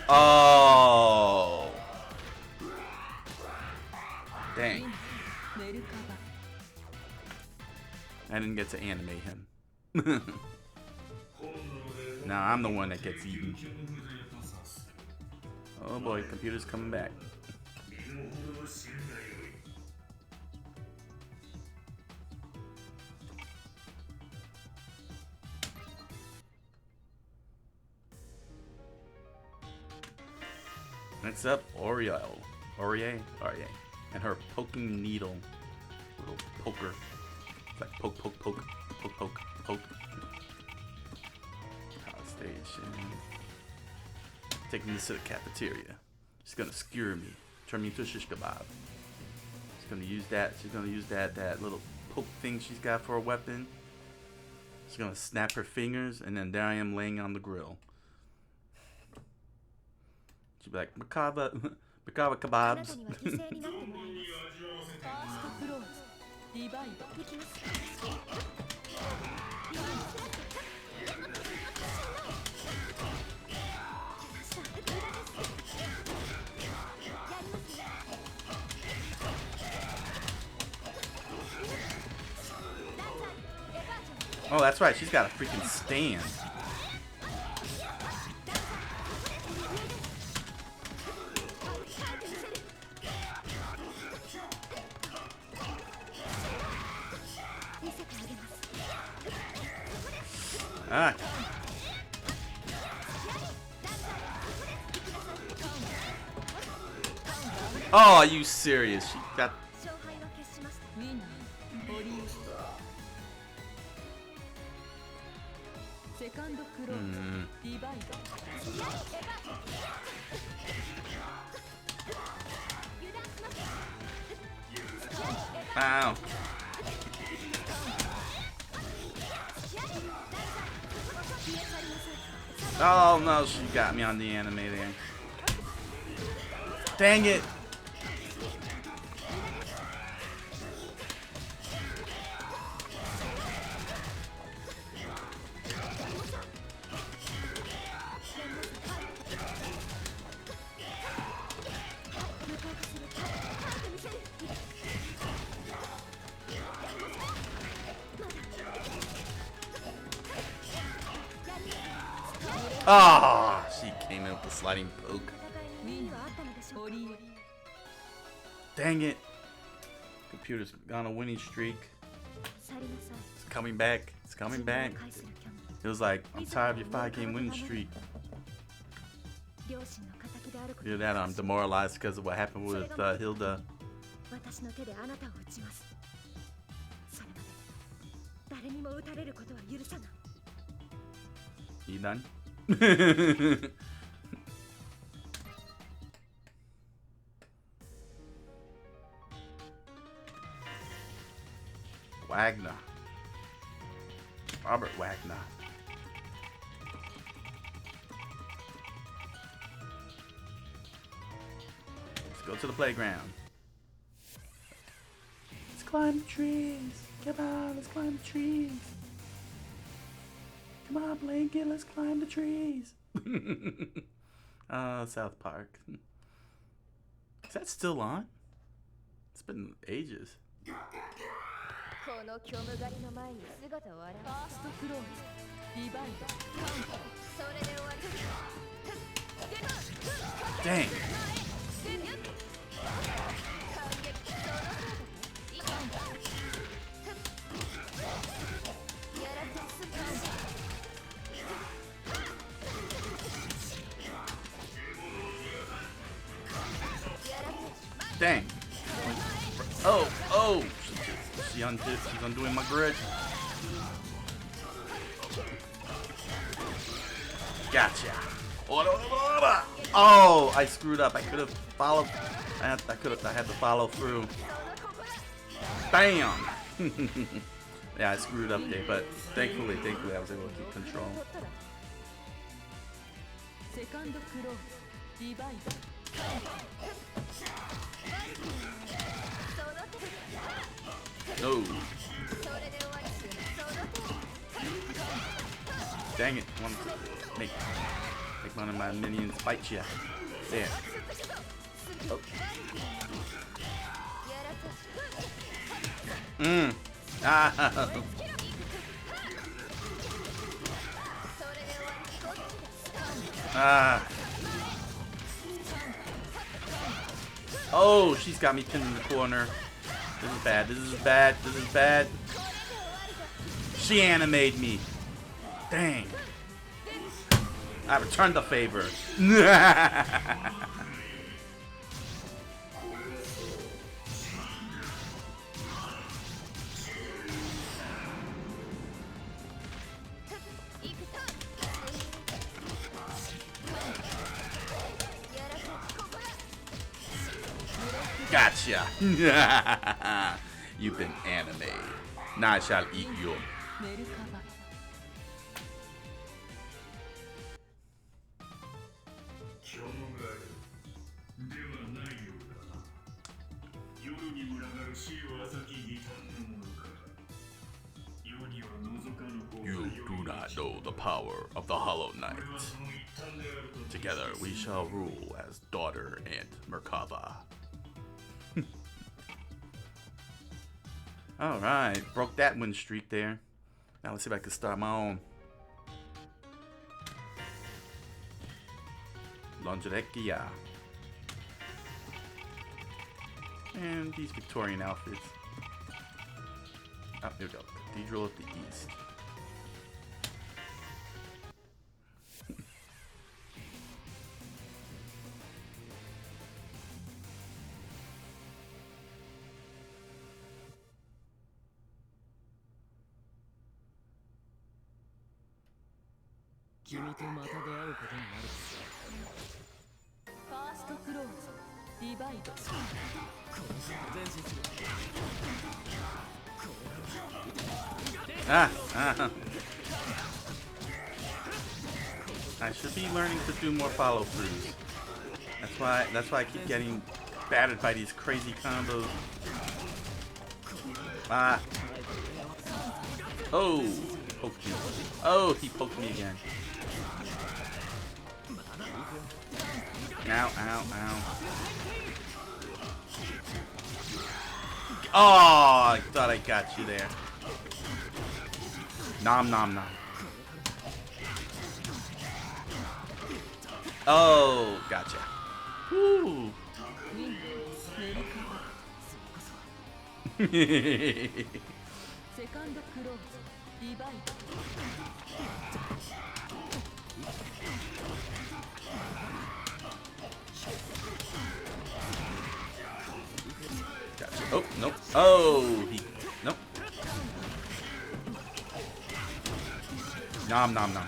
S1: Oh. Dang. I didn't get to animate him. Now I'm the one that gets eaten. Oh boy, computer's coming back. Next up, Oriole, and her poking needle, little poker. It's like poke, poke, poke, poke, poke, poke. Power station. Taking this to the cafeteria. She's gonna skewer me, turn me into a shish kebab. She's gonna use that. She's gonna use that little poke thing she's got for a weapon. She's gonna snap her fingers, and then there I am laying on the grill. She'd be like, Merkava kebabs. Oh, that's right. She's got a freaking stand. Ah. Oh, are you serious? She got. Ow. Oh no, she got me on the anime there. Dang it. Ah, oh, she came in with the sliding poke. Dang it. Computer's on a winning streak. It's coming back. It's coming back. It was like, I'm tired of your 5-game winning streak. Either that or I'm demoralized because of what happened with Hilda. You done? Wagner. Robert Wagner. Let's go to the playground. Let's climb the trees. Come on, let's climb the trees. Come on, Blanket, let's climb the trees. South Park. Is that still on? It's been ages. Dang. Dang. Oh. She's undoing my grid. Gotcha. Oh, I screwed up. I could have followed. I had to follow through. Bam. Yeah, I screwed up there, but thankfully I was able to keep control. No. Dang it. I wanted to make one of my minions bite you. There. Oh. Ah. Ah. Oh, she's got me pinned in the corner. This is bad. This is bad. This is bad. She animated me. Dang. I returned the favor. Gotcha. You've been animated. Now I shall eat you.
S3: メルカバ
S4: 虚無があるではないようだな。夜に群がる死を浅き異端のものか。世には覗かぬ方が
S1: You
S4: 良い
S1: do not know the power of the Hollow Knight.
S4: 俺はその一端であると
S1: Together we shall rule as daughter and Merkava. Alright, broke that win streak there. Now let's see if I can start my own. Lingerie. And these Victorian outfits. Oh, here we go. Cathedral of the East.
S3: 君とまた出会うことになるファーストクローズディバイドこの前日
S1: I should be learning to do more follow throughs. That's why I keep getting battered by these crazy combos. Oh, poked me. Oh, he poked me again. Ow, ow, ow. Oh, I thought I got you there. Nom nom nom. Oh, gotcha. Woo.
S3: メルカバセカンドクローズディバイド
S1: Gotcha. Oh, nope. Oh, he. Nope. Nom nom nom.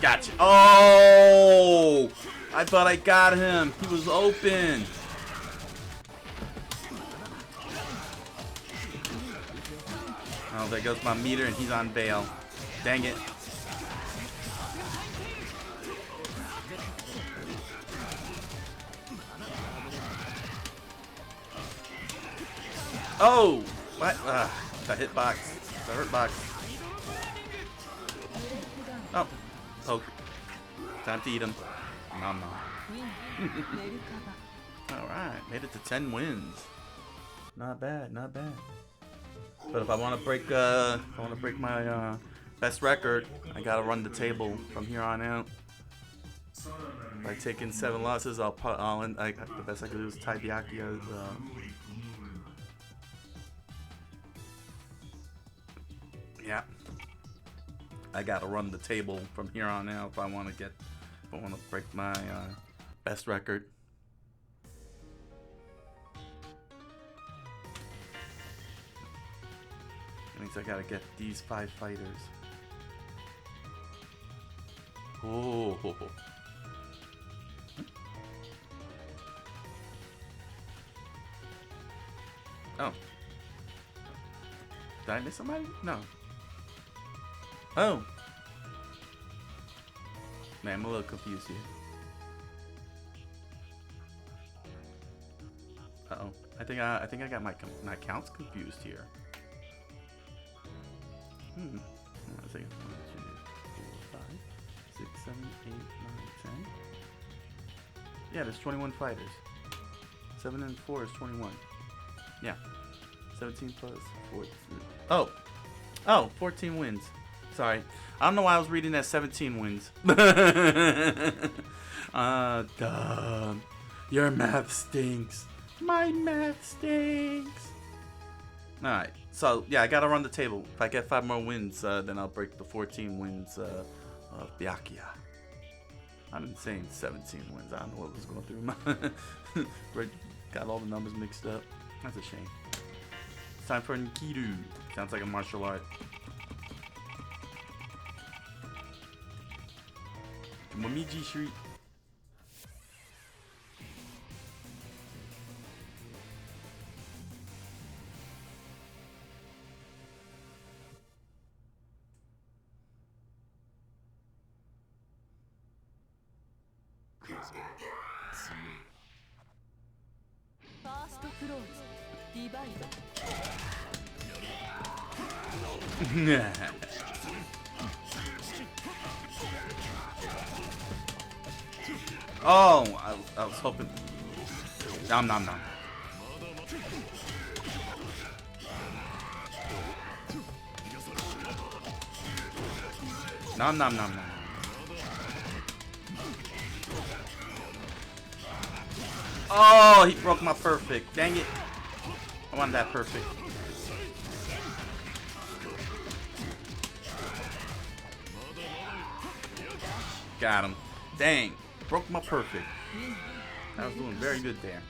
S1: Gotcha. Oh! I thought I got him. He was open. Oh, there goes my meter, and he's on bail. Dang it. Oh! What? The hitbox. The hurt box. Oh. Poke. Time to eat him. Nom nom. Alright. Made it to 10 wins. Not bad, not bad. But if I want to break my best record, I gotta run the table from here on out. By taking 7 losses, the best I can do is tie Byakuya. Yeah, I gotta run the table from here on out if I want to break my best record. Means I gotta get these 5 fighters. Oh. Oh. Did I miss somebody? No. Oh. Man, I'm a little confused here. Uh-oh. I think I got my counts confused here. Hold on a second. 1, 2, 4, 5, 6, 7, 8, 9, 10. Yeah, there's 21 fighters. 7 and 4 is 21. Yeah. 17 plus 14. Oh, 14 wins. Sorry. I don't know why I was reading that 17 wins. Dumb. Your math stinks. My math stinks. Alright. So, yeah, I gotta run the table. If I get 5 more wins, then I'll break the 14 wins of Byakuya. I've been saying 17 wins. I don't know what was going through my... Got all the numbers mixed up. That's a shame. It's time for Nikiru. Sounds like a martial art. Momiji Street.
S3: ファーストクローズディバイド
S1: Oh, I was hoping. Nom nom nom. Nom nom nom nom. Oh, he broke my perfect. Dang it. I wanted that perfect. Got him. Dang. Broke my perfect. I was doing very good there.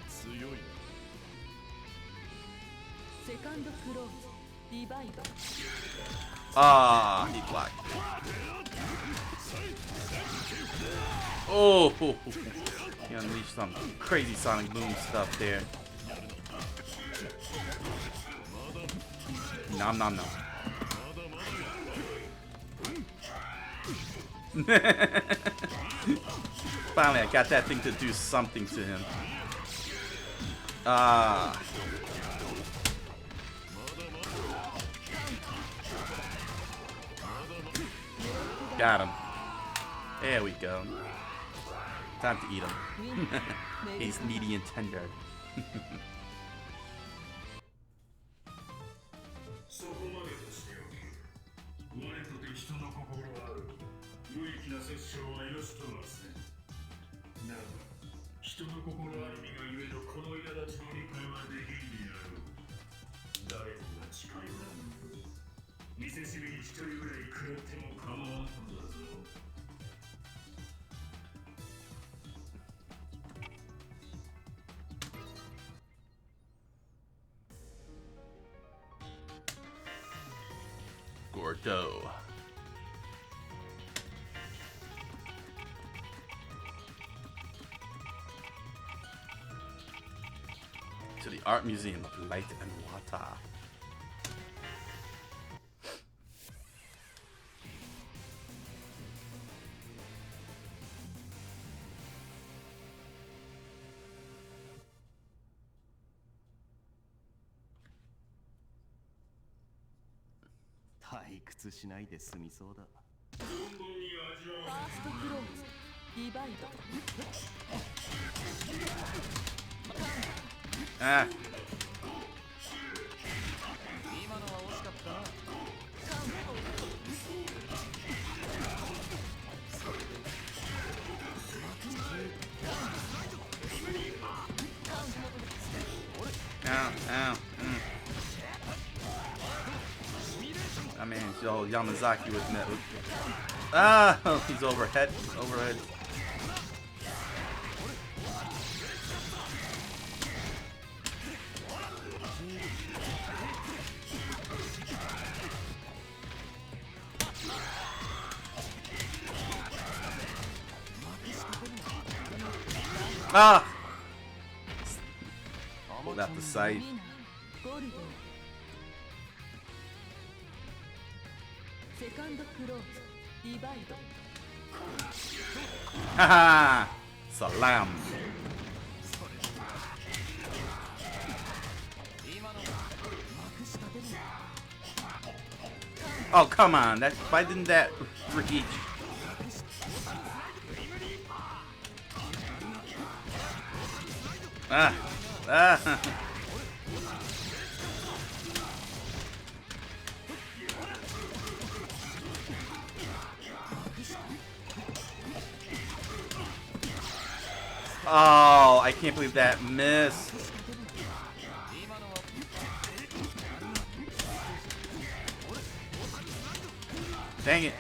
S1: Ah, he blocked. Oh, he unleashed some crazy Sonic Boom stuff there. Nom nom nom. Finally, I got that thing to do something to him. Ah. Got him. There we go. Time to eat him. He's meaty and tender. Gordo. To the Art Museum of Light and Water. Ah. Ow, ow. I mean, yo, Yamazaki was met with. Ah, he's overhead. Overhead. Ah! Pulled out the sight. Haha! Salam! Oh, come on. That, why didn't that reach? Ah! Ah! Oh, I can't believe that missed. Dang it.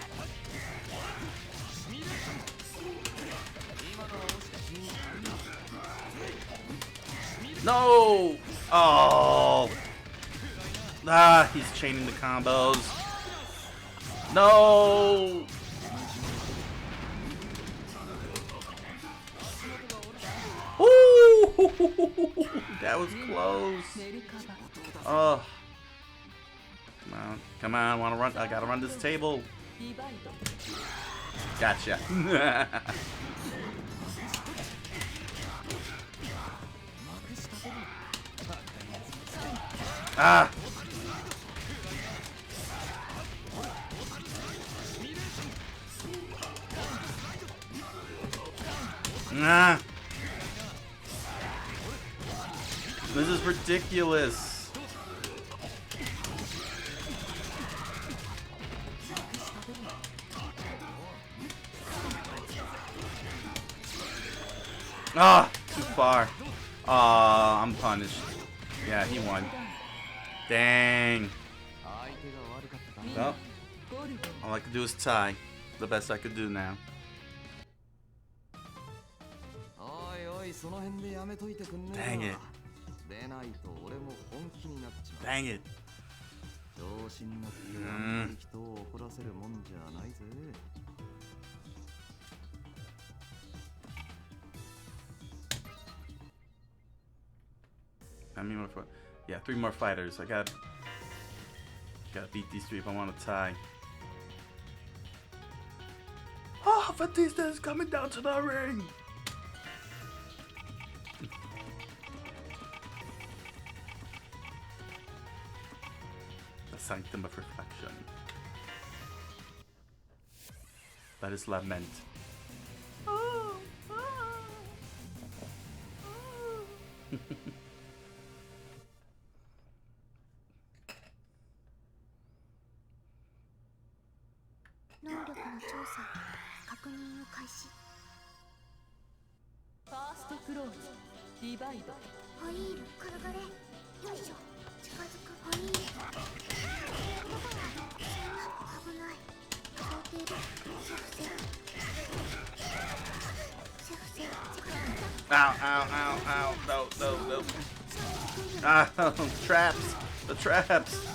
S1: No! Oh! Ah, he's chaining the combos. No! Ooh! That was close. Oh. Come on. Come on. Wanna run? I gotta run this table. Ah! Nah! This is ridiculous. Ah! Too far. Aw, I'm punished. Yeah, he won. Dang. Well, all I can do is tie. The best I could do now. Dang it. Dang it. How many more? Yeah, 3 more fighters. I gotta beat these 3 if I want to tie. Oh, Batista is coming down to the ring. The sanctum of reflection. That is lament. Oh, oh, oh. Ow, ow, ow, ow. No, no, no. Ah, traps. The traps.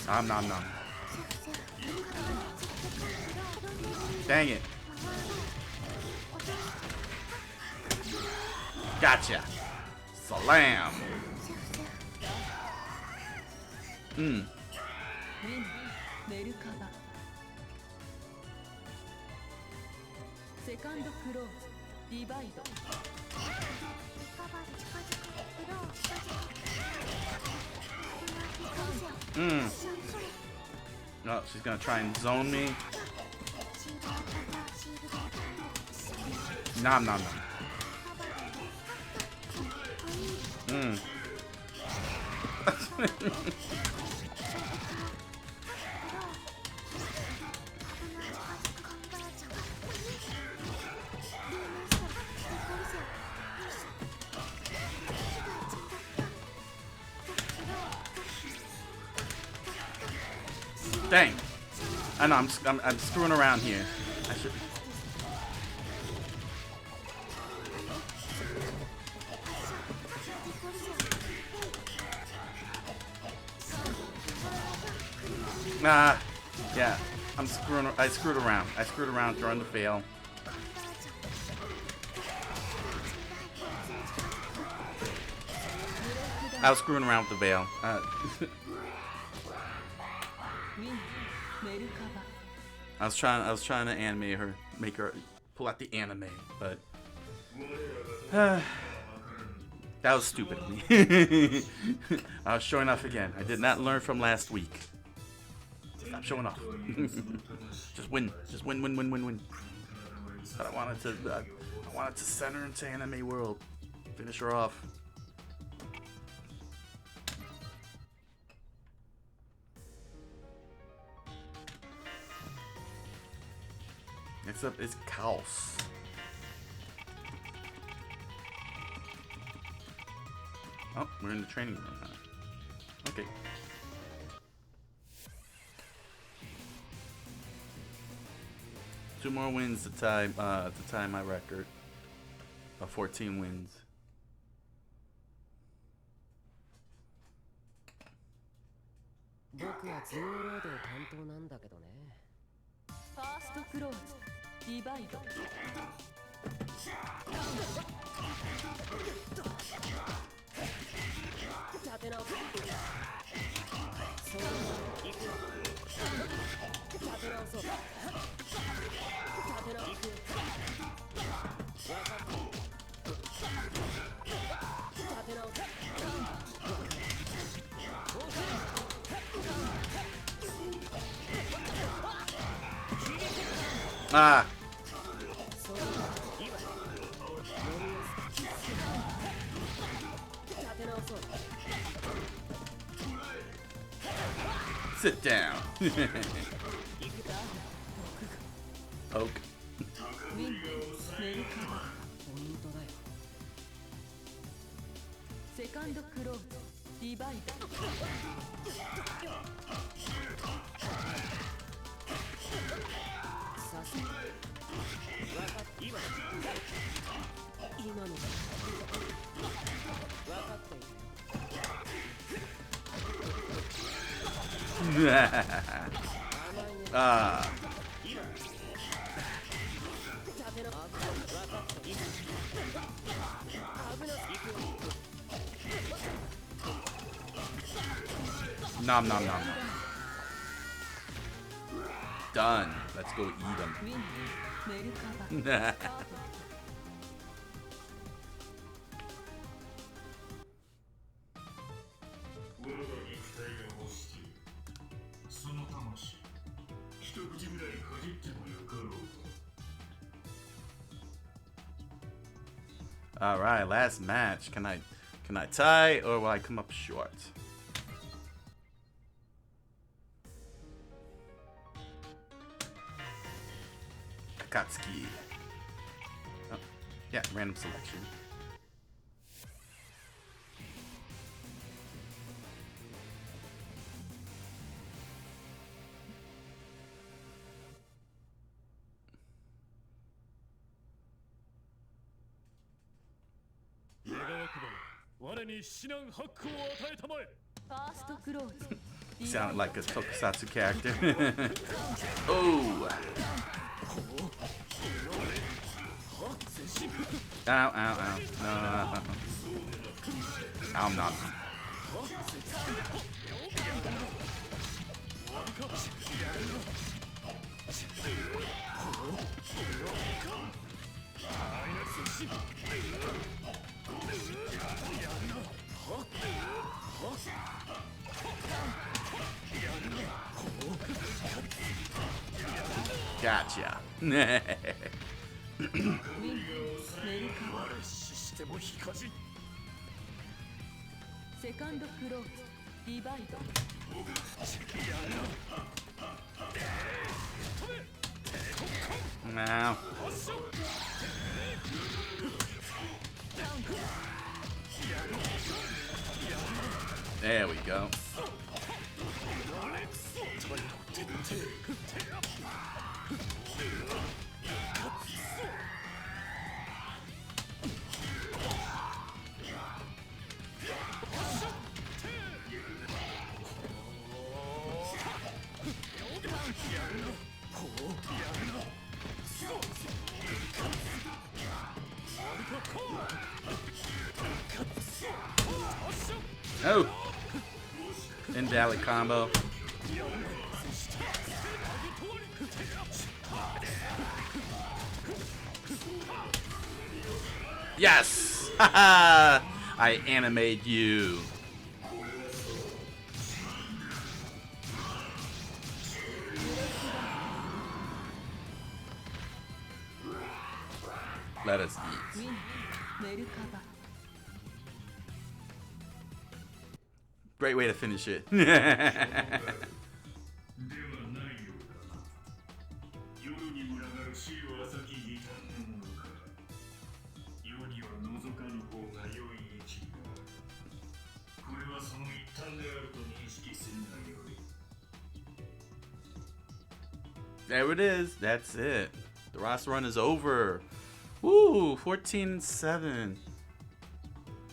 S1: Nom, nom, nom. Dang it. Gotcha. Salam.
S3: Merkava. Second close. Divide.
S1: Oh, she's gonna try and zone me. Nom, nom, nom. Dang. I know, I'm screwing around here. I should. Yeah. I screwed around. I screwed around trying to fail. I was screwing around with the veil. I was trying to animate her, make her pull out the anime, but that was stupid of me. I was showing off again. I did not learn from last week. Stop showing off. Just win. Just win, win, win, win, win. But I wanted to send her into anime world. Finish her off. Next up is Chaos. Oh, we're in the training room now. Okay. Two more wins to tie my record of 14 wins.
S3: First close. Divide.
S1: Ah. Sit down. Poke.
S3: ウィンメルカバポイントだよ。セカンドクローズディバイド。さすが分かった今の分かっている。
S1: Ah. Nom nom nom nom. Done. Let's go eat them.
S3: ウィンメルカバ。
S4: 我が肉体が欲している。その魂、一口ぐらいかじってもよかろうか。
S1: All right, last match. Can I tie or will I come up short? Akatsuki. Oh, yeah, random selection. Sounded like a tokusatsu character. Oh! Ow, ow, ow. No. Nom nom. Gotcha.
S3: Second close, divide.
S1: Now. There we go. Oh! Invalid combo. Yes! Haha! I animate you. Let us eat. Great way to finish it.
S4: ではないようだな。夜に群がる白浅き異端のものか。世には覗かぬ方が良い位置がある。これはその一端であると認識するがよい。
S1: There it is. That's it. The roster run is over. Woo! 14-7.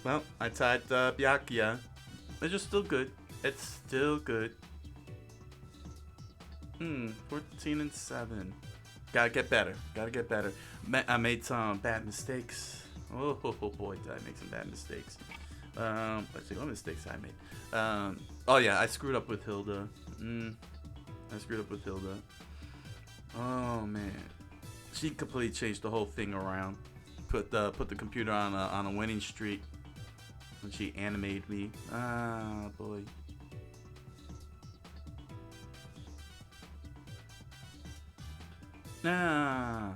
S1: Well, I tied Byakuya. It's just still good. It's still good. 14-7. Gotta get better. Gotta get better. I made some bad mistakes. Oh boy, did I make some bad mistakes. Let's see what mistakes I made. Oh yeah, I screwed up with Hilda. I screwed up with Hilda. Oh man, she completely changed the whole thing around. Put the computer on a winning streak. And she animated me. Ah, boy. What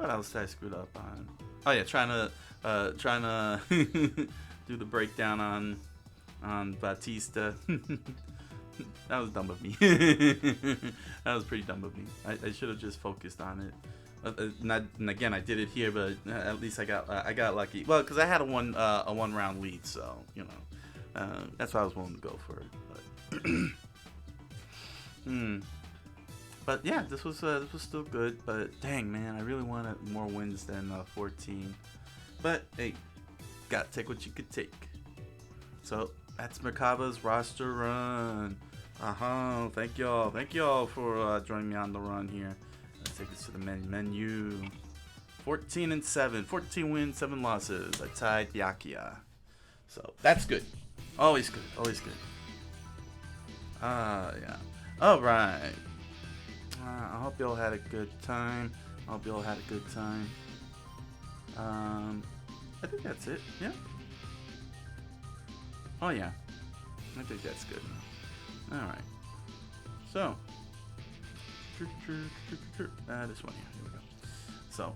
S1: else did I screwed up on? Oh yeah, trying to do the breakdown on Batista. That was dumb of me. That was pretty dumb of me. I should have just focused on it. And again, I did it here, but at least I got lucky. Well, because I had a one round lead, so you know, that's why I was willing to go for it. But, but yeah, this was still good. But dang, man, I really wanted more wins than 14. But hey, gotta take what you could take. So that's Merkava's roster run. Thank y'all for joining me on the run here. Let's take this to the menu. 14-7, 14 wins, 7 losses. I tied Byakuya, so that's good. Always good, always good. Yeah. All right. I hope y'all had a good time. I think that's it. Yeah. Oh yeah. I think that's good. All right. So. This one here. Here we go. So.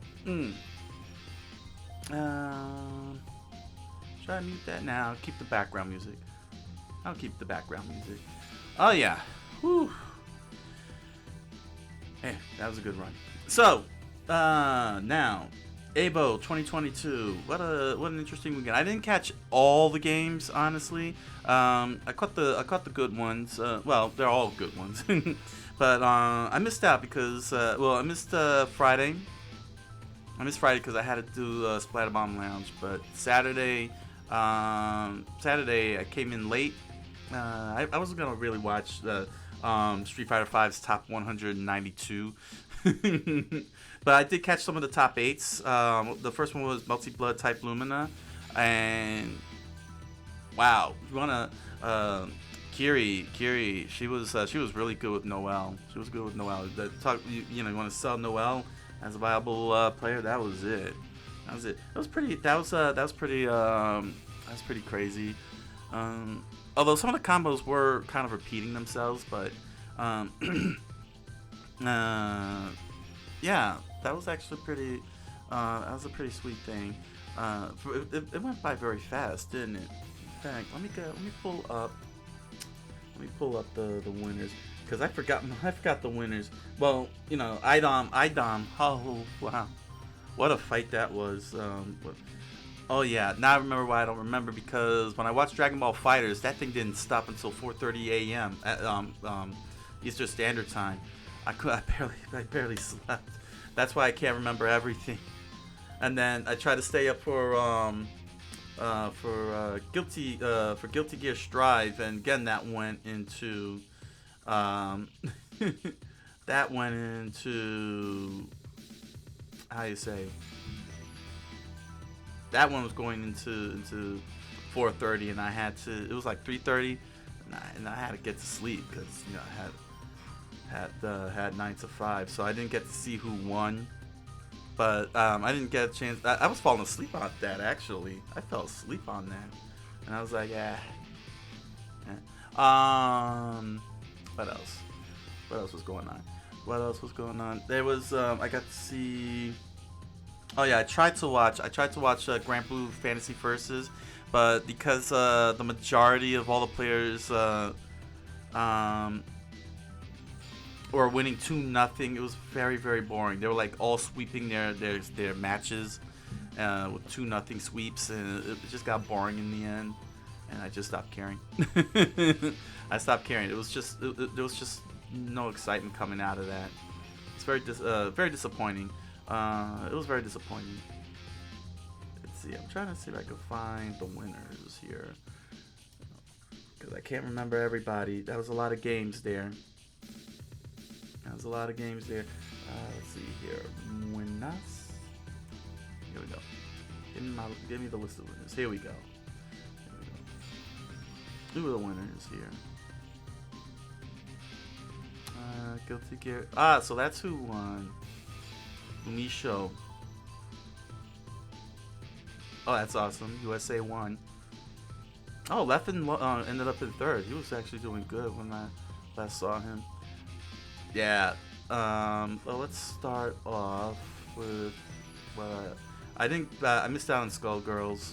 S1: Should I mute that now? Keep the background music. I'll keep the background music. Oh yeah. Whew. Hey, that was a good run. So, now, Abo 2022. What an interesting weekend. I didn't catch all the games, honestly. I caught the good ones. Well, they're all good ones. But I missed out because I missed Friday. I missed Friday because I had to do Splatterbomb Lounge. But Saturday I came in late. I wasn't gonna really watch the Street Fighter V's top 192, but I did catch some of the top 8s. The first one was Multi Blood Type Lumina, and wow, you wanna Kiri, she was really good with Noelle. She was good with Noelle. You want to sell Noelle as a viable player. That was it. That was pretty crazy. Although some of the combos were kind of repeating themselves, but yeah, that was actually pretty. That was a pretty sweet thing. It went by very fast, didn't it? In fact, let me pull up the winners, because I forgot the winners. Well, IDOM. Oh wow, what a fight that was. Oh yeah, now I remember why I don't remember, because when I watched Dragon Ball FighterZ, that thing didn't stop until 4:30 a.m. at Eastern Standard Time. I barely slept. That's why I can't remember everything. And then I tried to stay up for Guilty Gear Strive, and again that went into how you say. That one was going into 4:30, and I had to. It was like 3:30, and I had to get to sleep because I had 9 to 5, so I didn't get to see who won. But I didn't get a chance. I was falling asleep on that, actually. I fell asleep on that, and I was like, yeah. What else? What else was going on? There was I got to see. Oh yeah, I tried to watch Grand Blue Fantasy Versus, but because the majority of all the players were winning 2-0, it was very, very boring. They were like all sweeping their matches with 2-0 sweeps, and it just got boring in the end, and I just stopped caring. I stopped caring. There was just no excitement coming out of that. It's very disappointing. It was very disappointing. Let's see. I'm trying to see if I can find the winners here, because I can't remember everybody. That was a lot of games there. Let's see here. Winners. Here we go. Give me the list of winners. Here we go. Who are the winners here? Guilty Gear. So that's who won. Umisho. Oh, that's awesome. USA won. Oh, Leffen ended up in 3rd. He was actually doing good when I last saw him. Yeah. Well, let's start off with I think I missed out on Skullgirls.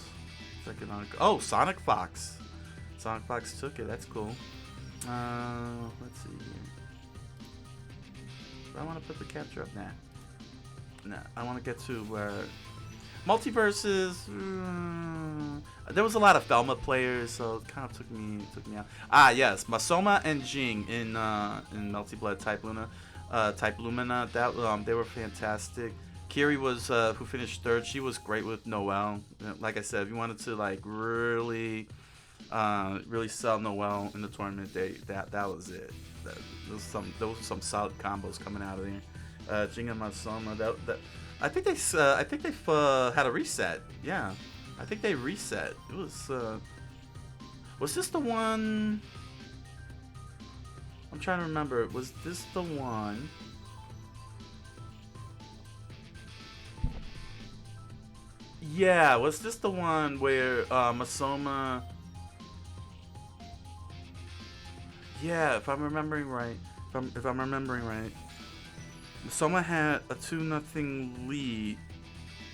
S1: Second on. Oh, Sonic Fox. Sonic Fox took it. That's cool. Let's see here. Do I want to put the capture up? Nah. I want to get to where multiverses. There was a lot of Velma players, so it kind of took me out. Ah, yes, Masoma and Jing in Multi-Blood Type Lumina. That they were fantastic. Kiri was who finished third. She was great with Noelle. Like I said, if you wanted to like really sell Noelle in the tournament, that was it. There was some solid combos coming out of there. Jing and Masoma. I think they had a reset. Yeah, I think they reset. It was this the one? I'm trying to remember. Was this the one? Yeah, was this the one where Masoma? Yeah, if I'm remembering right. If I'm remembering right, Masoma had a 2-0 lead.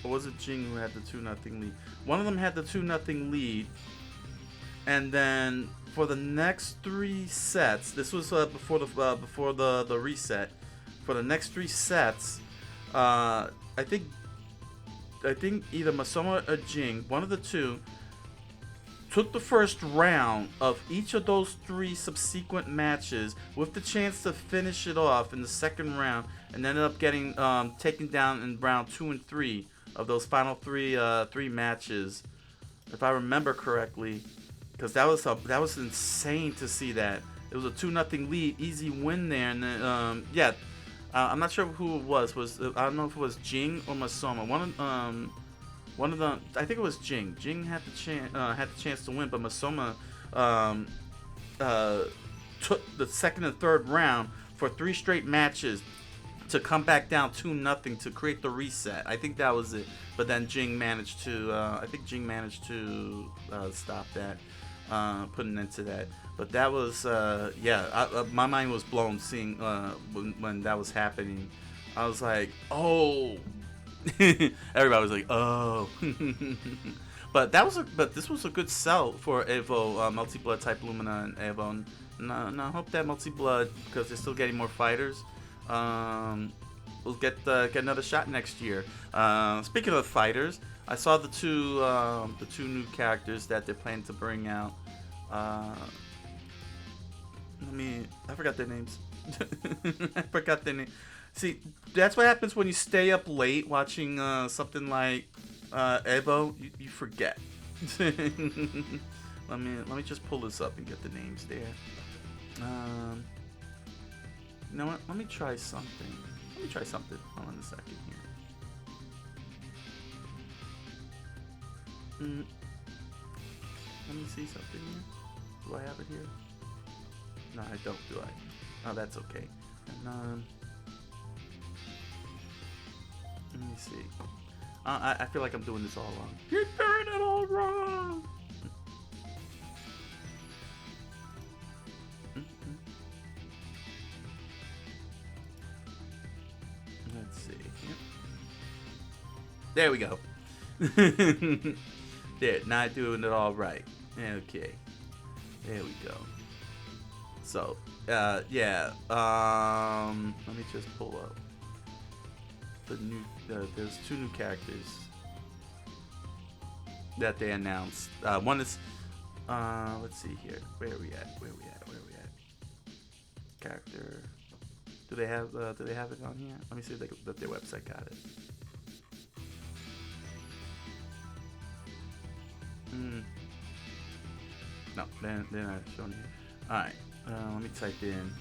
S1: Or was it Jing who had the 2-0 lead? One of them had the 2-0 lead, and then for the next 3 sets, this was before the reset. For the next 3 sets, I think either Masoma or Jing, one of the two, took the first round of each of those 3 subsequent matches with the chance to finish it off in the second round, and ended up getting taken down in round 2 and 3 of those final 3 matches, if I remember correctly, because that was insane to see that. It was a 2-0 lead, easy win there, and then I'm not sure who it was. I don't know if it was Jing or Masoma. One of them, I think it was Jing. Jing had the chance to win, but Masoma took the second and third round for 3 straight matches to come back down 2-0 to create the reset. I think that was it. But then Jing managed to, stop that, put an end to that. But that was, my mind was blown seeing when that was happening. I was like, oh. Everybody was like, oh. But this was a good sell for Evo, Multi-Blood Type Lumina and Evo. And I hope that Multi-Blood, because they're still getting more fighters, we'll get another shot next year. Speaking of fighters, I saw the two new characters that they're planning to bring out. I forgot their names. I forgot their name. See, that's what happens when you stay up late watching something like Evo. You forget. let me just pull this up and get the names there. You know what? Let me try something. Hold on a second here. Let me see something here. Do I have it here? No, I don't, do I? Oh, that's okay. And, let me see. I feel like I'm doing this all wrong. You're doing it all wrong! Let's see. Yep. There we go. There, not doing it all right. Okay. There we go. So, let me just pull up the new. There's 2 new characters that they announced. One is, let's see here. Where are we at? Character. Do they have it on here? Let me see if their website got it. No, they're not showing here. All right. Let me type in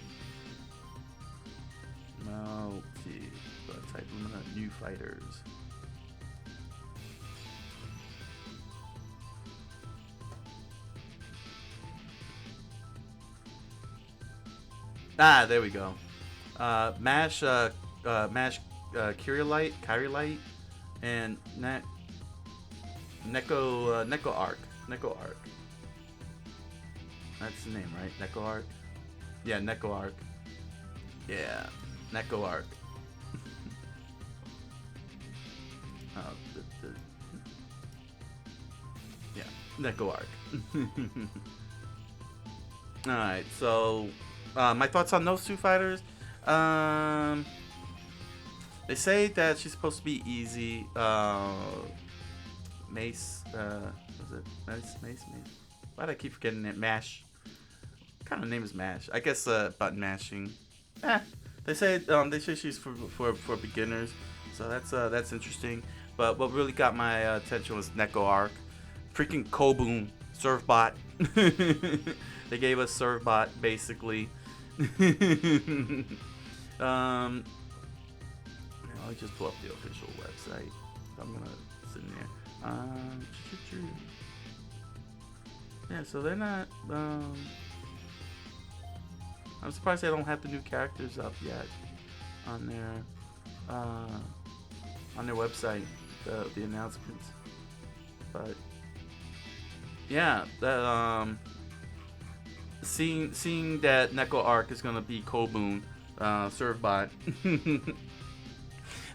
S1: type in new fighters. Ah, there we go. Mash Kyrielite, and Neko Arc. That's the name, right? Neko Arc. Yeah, Neko Arc. Yeah. Neko arc. Yeah, Neko arc. Alright, so my thoughts on those two fighters. They say that she's supposed to be easy. Mace, was it Mace? Why do I keep forgetting it? Mash. What kind of name is Mash? I guess button mashing. They say she's for beginners, so that's interesting. But what really got my attention was Neko arc. Freaking Koboom Servbot. They gave us Servbot basically. I'll just pull up the official website. I'm gonna sit in there. Yeah, so they're not. I'm surprised they don't have the new characters up yet on their website, the announcements. But yeah, that seeing that Neko arc is gonna be Koboon Servbot.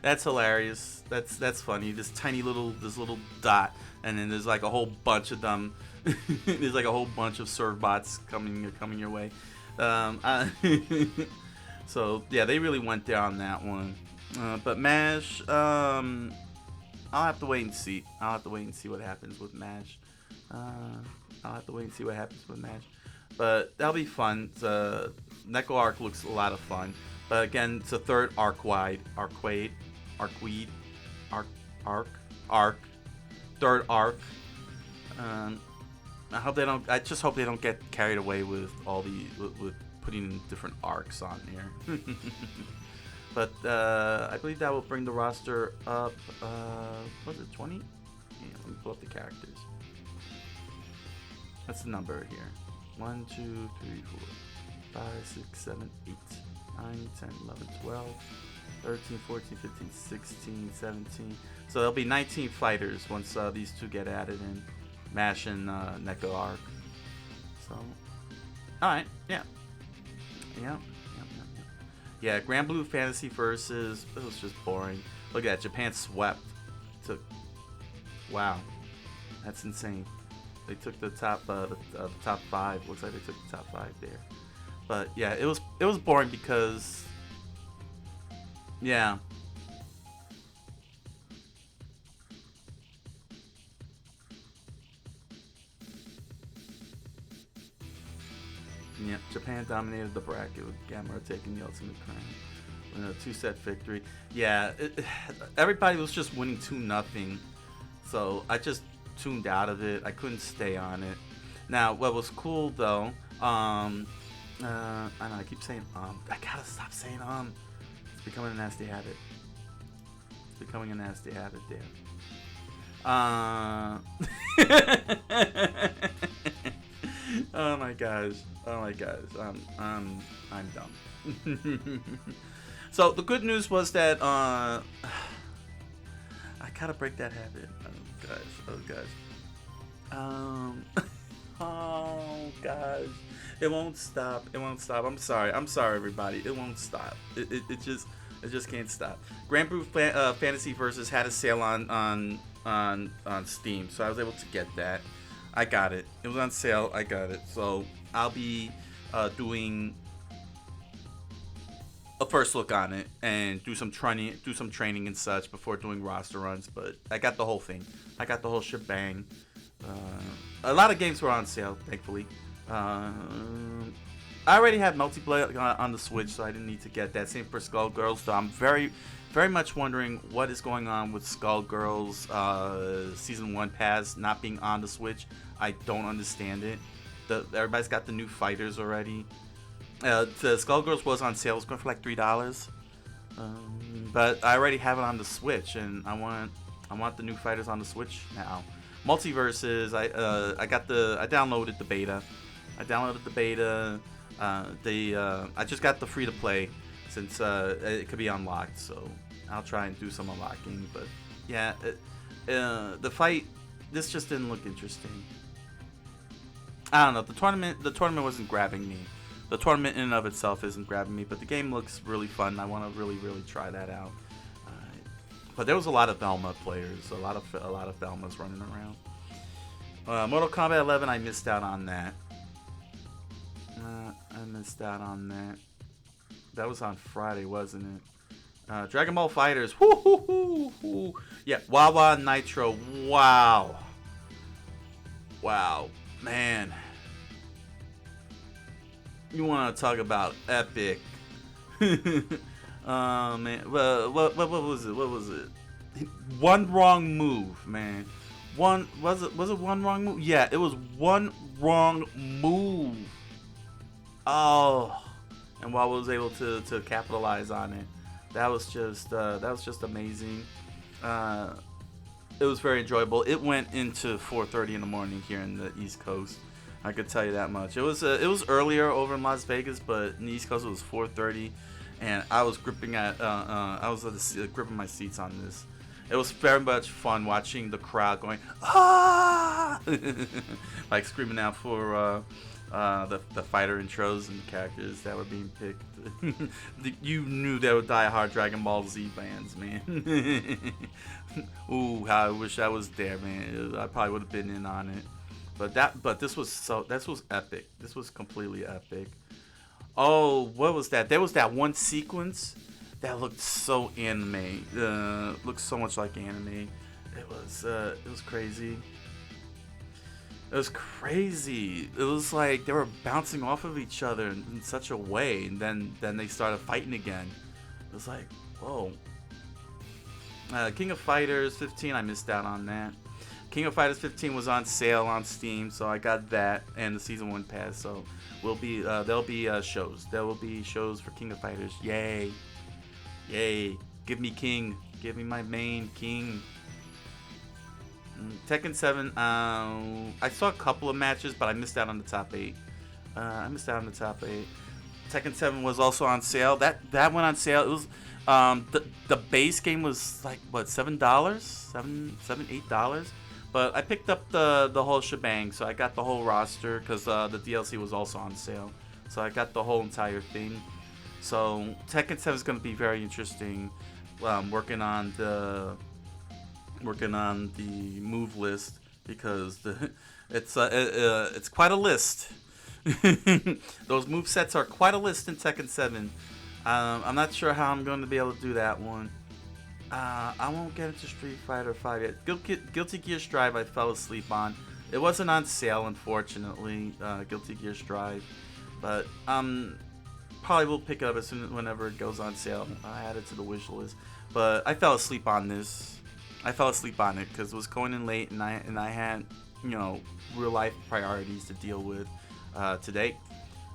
S1: That's hilarious. That's funny. This little dot, and then there's like a whole bunch of them. There's like a whole bunch of Servbots coming your way. So yeah, they really went there on that one. But MASH, I'll have to wait and see. I'll have to wait and see what happens with MASH. But that'll be fun. The Neko arc looks a lot of fun. But again, it's a third third arc. I just hope they don't get carried away with all with putting different arcs on here. But I believe that will bring the roster up. Was it 20? Yeah, let me pull up the characters. That's the number here. 1, 2, 3, 4, 5, 6, 7, 8, 9, 10, 11, 12, 13, 14, 15, 16, 17. So there'll be 19 fighters once these two get added in. MASH and Neko arc. So, alright, yeah. Yeah, Grand Blue Fantasy Versus, it was just boring. Look at that, Japan swept. Wow, that's insane. They took the top 5. Looks like they took the top 5 there. But yeah, it was boring because, yeah. Yeah, Japan dominated the bracket with Gamera taking the ultimate crown in a 2-set victory. Yeah, everybody was just winning 2-0, so I just tuned out of it. I couldn't stay on it. Now, what was cool though, I know I keep saying I gotta stop saying It's becoming a nasty habit. Oh my gosh. I'm dumb. So the good news was that I gotta break that habit. Oh gosh. It won't stop. I'm sorry everybody. It won't stop. It just can't stop. Grand Blue Fantasy Versus had a sale on Steam, so I was able to get that. I got it. It was on sale. I got it. So I'll be doing a first look on it and do some training and such before doing roster runs. But I got the whole thing. I got the whole shebang. A lot of games were on sale, thankfully. I already had multiplayer on the Switch, so I didn't need to get that. Same for Skullgirls. So I'm very, very much wondering what is going on with Skullgirls Season 1 Pass not being on the Switch. I don't understand it. Everybody's got the new fighters already. The Skullgirls was on sale. It was going for like $3. But I already have it on the Switch, and I want the new fighters on the Switch now. Multiverses, I downloaded the beta. I just got the free to play since it could be unlocked, so I'll try and do some unlocking. But yeah, the fight, this just didn't look interesting. I don't know. The tournament wasn't grabbing me. the tournament in and of itself isn't grabbing me, but the game looks really fun. I want to really try that out. But there was a lot of Velma players, a lot of Velmas running around. Mortal Kombat 11, I missed out on that. That was on Friday, wasn't it? Dragon Ball Fighters. Woo. Yeah, Wawa Nitro. Wow, man. You want to talk about epic? Man. What was it? One wrong move, man. Was it one wrong move? Yeah, it was one wrong move. Oh, and Wawa was able to capitalize on it. That was just amazing. It was very enjoyable. It went into 4:30 in the morning here in the East Coast. I could tell you that much. It was earlier over in Las Vegas, but in the East Coast it was 4:30, and I was gripping my seats on this. It was very much fun watching the crowd going ah, like screaming out for the fighter intros and the characters that were being picked. You knew they were die-hard Dragon Ball Z fans, man. Ooh, how I wish I was there, man. I probably would have been in on it. But this was epic. This was completely epic. Oh, what was that? There was that one sequence that looked so anime. Looked so much like anime. It was crazy. It was crazy. It was like they were bouncing off of each other in such a way, and then they started fighting again. It was like, whoa. King of Fighters 15, I missed out on that. King of Fighters 15 was on sale on Steam, so I got that and the Season 1 pass. So there'll be shows. There will be shows for King of Fighters. Yay. Give me King. Give me my main King. Tekken 7, I saw a couple of matches, but I missed out on the top 8. Tekken 7 was also on sale. That went on sale. It was the base game was like what, $7, $8. But I picked up the whole shebang, so I got the whole roster because the DLC was also on sale. So I got the whole entire thing. So Tekken 7 is going to be very interesting. Working on the move list because it's quite a list. Those move sets are quite a list in Tekken 7. I'm not sure how I'm going to be able to do that one. I won't get into Street Fighter 5 yet. Guilty Gear Strive I fell asleep on. It wasn't on sale, unfortunately. Guilty Gear Strive, but probably will pick it up whenever it goes on sale. I add it to the wish list, but I fell asleep on this. I fell asleep on it because it was going in late, and I had real life priorities to deal with today.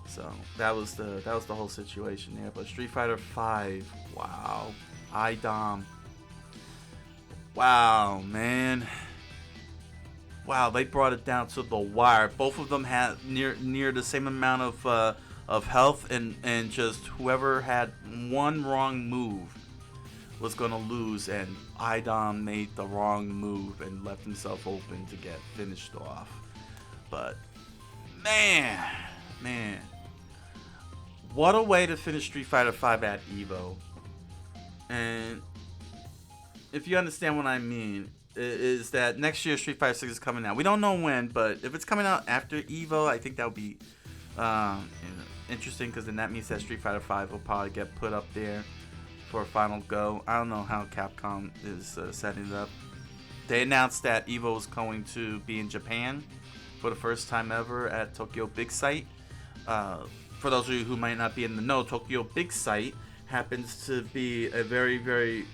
S1: So that was the whole situation there. But Street Fighter 5, wow, IDOM, wow, man, wow, they brought it down to the wire. Both of them had near the same amount of health, and just whoever had one wrong move was gonna lose, and IDOM made the wrong move and left himself open to get finished off. But man, what a way to finish Street Fighter 5 at EVO. And if you understand what I mean, is that next year Street Fighter 6 is coming out. We don't know when, but if it's coming out after EVO, I think that would be interesting, because then that means that Street Fighter 5 will probably get put up there for a final go. I don't know how Capcom is setting it up. They announced that EVO was going to be in Japan for the first time ever at Tokyo Big Sight. For those of you who might not be in the know, Tokyo Big Sight happens to be a very, very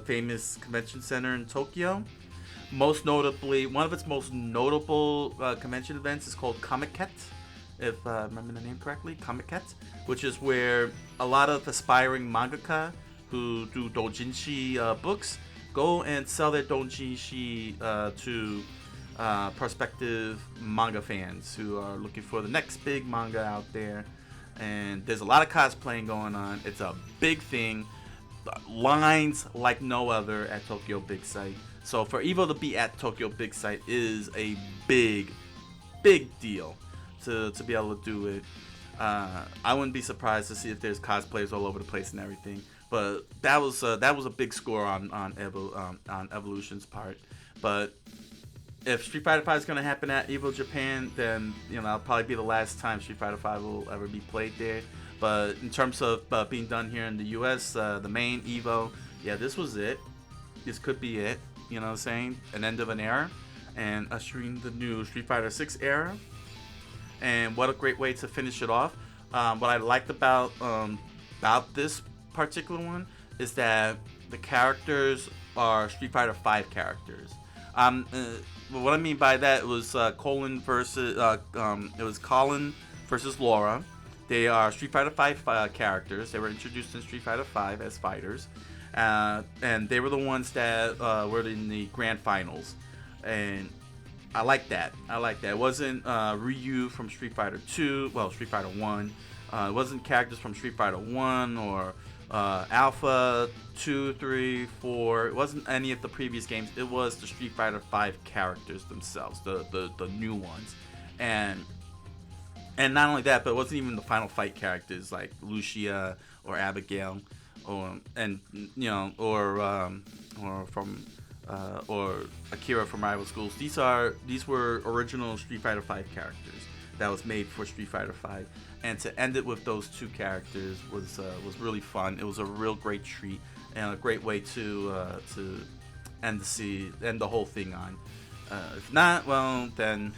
S1: famous convention center in Tokyo. Most notably, one of its most notable convention events is called Comiket, if I remember the name correctly, Comiket, which is where a lot of aspiring mangaka who do doujinshi books go and sell their doujinshi to prospective manga fans who are looking for the next big manga out there. And there's a lot of cosplaying going on. It's a big thing. Lines like no other at Tokyo Big Sight. So for EVO to be at Tokyo Big Sight is a big deal to be able to do it. I wouldn't be surprised to see if there's cosplayers all over the place and everything. But that was a big score on Evolution's part. But if Street Fighter V is going to happen at Evo Japan, then it'll probably be the last time Street Fighter V will ever be played there. But in terms of being done here in the US, the main Evo, yeah, this was it. This could be it. You know what I'm saying? An end of an era, and ushering the new Street Fighter 6 era. And what a great way to finish it off. What I liked about this particular one is that the characters are Street Fighter 5 characters. What I mean by that was Colin versus Laura. They are Street Fighter 5 characters. They were introduced in Street Fighter 5 as fighters, and they were the ones that were in the grand finals. And I like that. It wasn't Ryu from Street Fighter 2, well, Street Fighter 1. It wasn't characters from Street Fighter 1 or Alpha 2, 3, 4. It wasn't any of the previous games. It was the Street Fighter 5 characters themselves, the new ones. And not only that, but it wasn't even the Final Fight characters like Lucia or Abigail, or Akira from Rival Schools. These were original Street Fighter 5 characters that was made for Street Fighter 5, and to end it with those two characters was really fun. It was a real great treat and a great way to end the whole thing on. If not, well then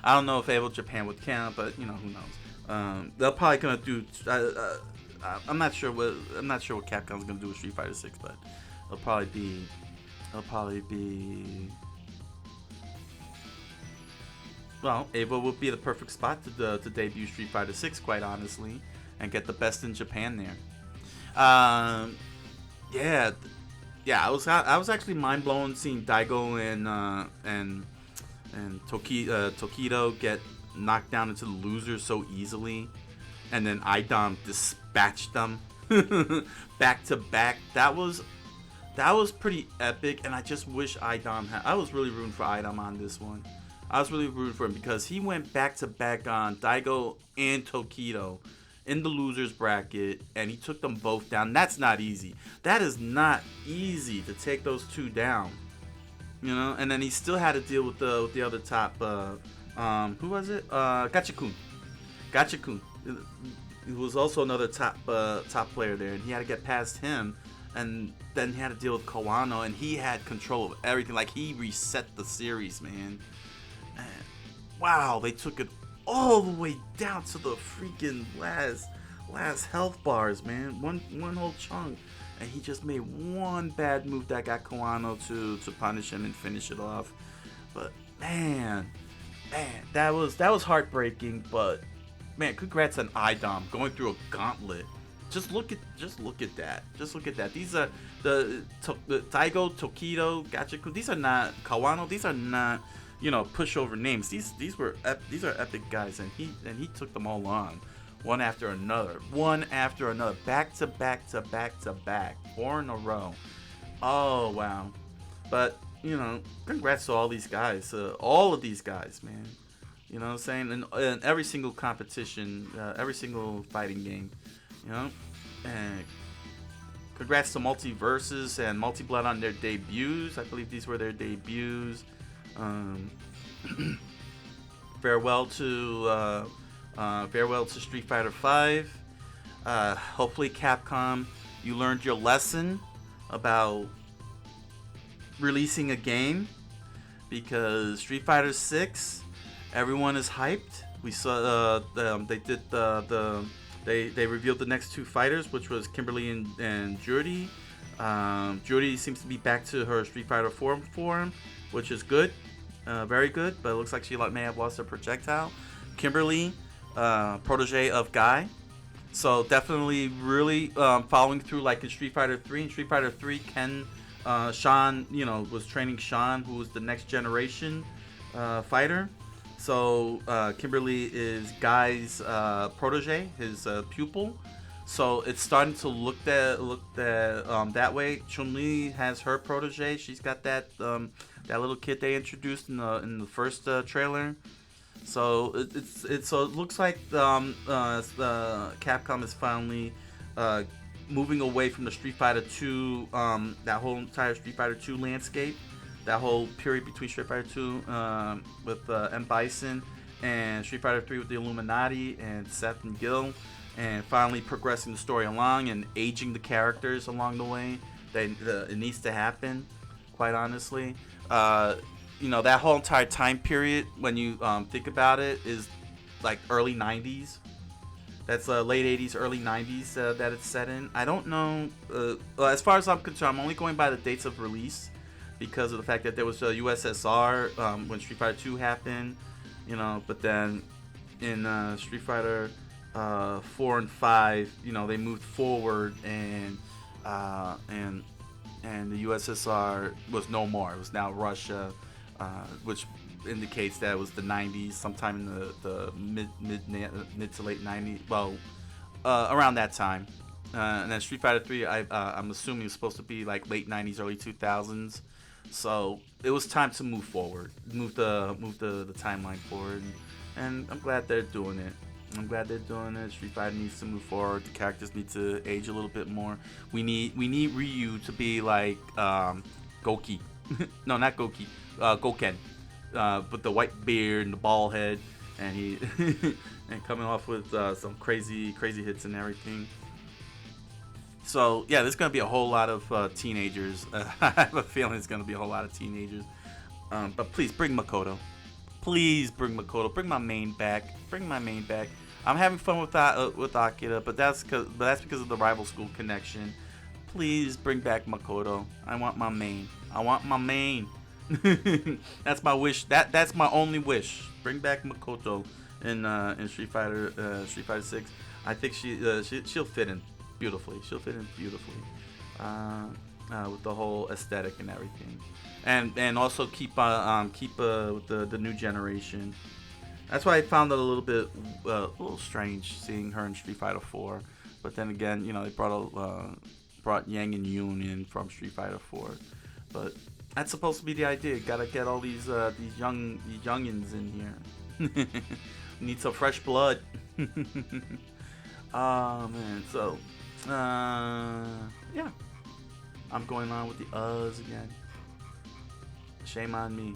S1: I don't know if Evo Japan would count, but who knows. They're probably gonna do. I'm not sure what Capcom's gonna do with Street Fighter 6, but it'll probably be. Well, Evo would be the perfect spot to debut Street Fighter 6, quite honestly, and get the best in Japan there. Yeah. I was actually mind blown seeing Daigo and Tokido get knocked down into the losers so easily, and then Idom dispatched them back to back. That was pretty epic, and I just wish Idom had. I was really rooting for Idom on this one. I was really rooting for him because he went back to back on Daigo and Tokido in the losers bracket, and he took them both down. That's not easy. That is not easy to take those two down. And then he still had to deal with the other top. Who was it? Gachikun. He was also another top player there, and he had to get past him. And then he had to deal with Kawano, and he had control of everything. Like, he reset the series, man. And wow, they took it all the way down to the freaking last health bars, man. One whole chunk, and he just made one bad move that got Kawano to punish him and finish it off. But man, that was heartbreaking. But man, congrats on Idom going through a gauntlet. Just look at that. These are the Daigo, Tokido, Gachiku. These are not Kawano. These are not pushover names. These are epic guys, and he took them all on, one after another, back to back, 4 in a row. Oh wow! But congrats to all these guys, all of these guys, man. You know what I'm saying? In every single competition, every single fighting game. And congrats to Multiverses and Multi-Blood on their debuts. I believe these were their debuts. Farewell to Street Fighter 5. Hopefully, Capcom, you learned your lesson about releasing a game, because Street Fighter 6, everyone is hyped. We saw they did They revealed the next two fighters, which was Kimberly and Judy. Judy seems to be back to her Street Fighter 4 form, which is good, very good. But it looks like she may have lost her projectile. Kimberly, protege of Guy, so definitely really following through like in Street Fighter 3. In Street Fighter 3, Sean, was training Sean, who was the next generation fighter. So Kimberly is Guy's protege, his pupil. So it's starting to look that way. Chun-Li has her protege. She's got that little kid they introduced in the first trailer. So it looks like the Capcom is finally moving away from the Street Fighter 2, that whole entire Street Fighter 2 landscape, that whole period between Street Fighter 2 with M. Bison and Street Fighter 3 with the Illuminati and Seth and Gil, and finally progressing the story along and aging the characters along the way. It needs to happen, quite honestly. That whole entire time period, when you think about it, is like early 90s. That's late 80s, early 90s that it's set in. I don't know. As far as I'm concerned, I'm only going by the dates of release because of the fact that there was a USSR when Street Fighter 2 happened. But then in Street Fighter 4 and 5, they moved forward and the USSR was no more. It was now Russia, which indicates that it was the 90s, sometime in the mid to late 90s. Well, around that time. And then Street Fighter 3, I'm assuming it was supposed to be like late 90s, early 2000s. So it was time to move forward, move the timeline forward, and I'm glad they're doing it. Street Fighter needs to move forward. The characters need to age a little bit more. We need Ryu to be like Goki. No, not Goki. Goken. With the white beard and the bald head, and he and coming off with some crazy hits and everything. So yeah, there's gonna be a whole lot of teenagers. I have a feeling it's gonna be a whole lot of teenagers. But please bring Makoto. Please bring Makoto. Bring my main back. I'm having fun with Akira, but that's because of the rival school connection. Please bring back Makoto. I want my main. That's my wish. That's my only wish. Bring back Makoto in Street Fighter 6. I think she'll fit in beautifully. With the whole aesthetic and everything, and also keep with the new generation. That's why I found it a little strange seeing her in Street Fighter 4. But then again, they brought Yang and Yoon in from Street Fighter 4. But that's supposed to be the idea. Gotta get all these youngins in here. Need some fresh blood. Oh man. So yeah. I'm going on with the again. Shame on me.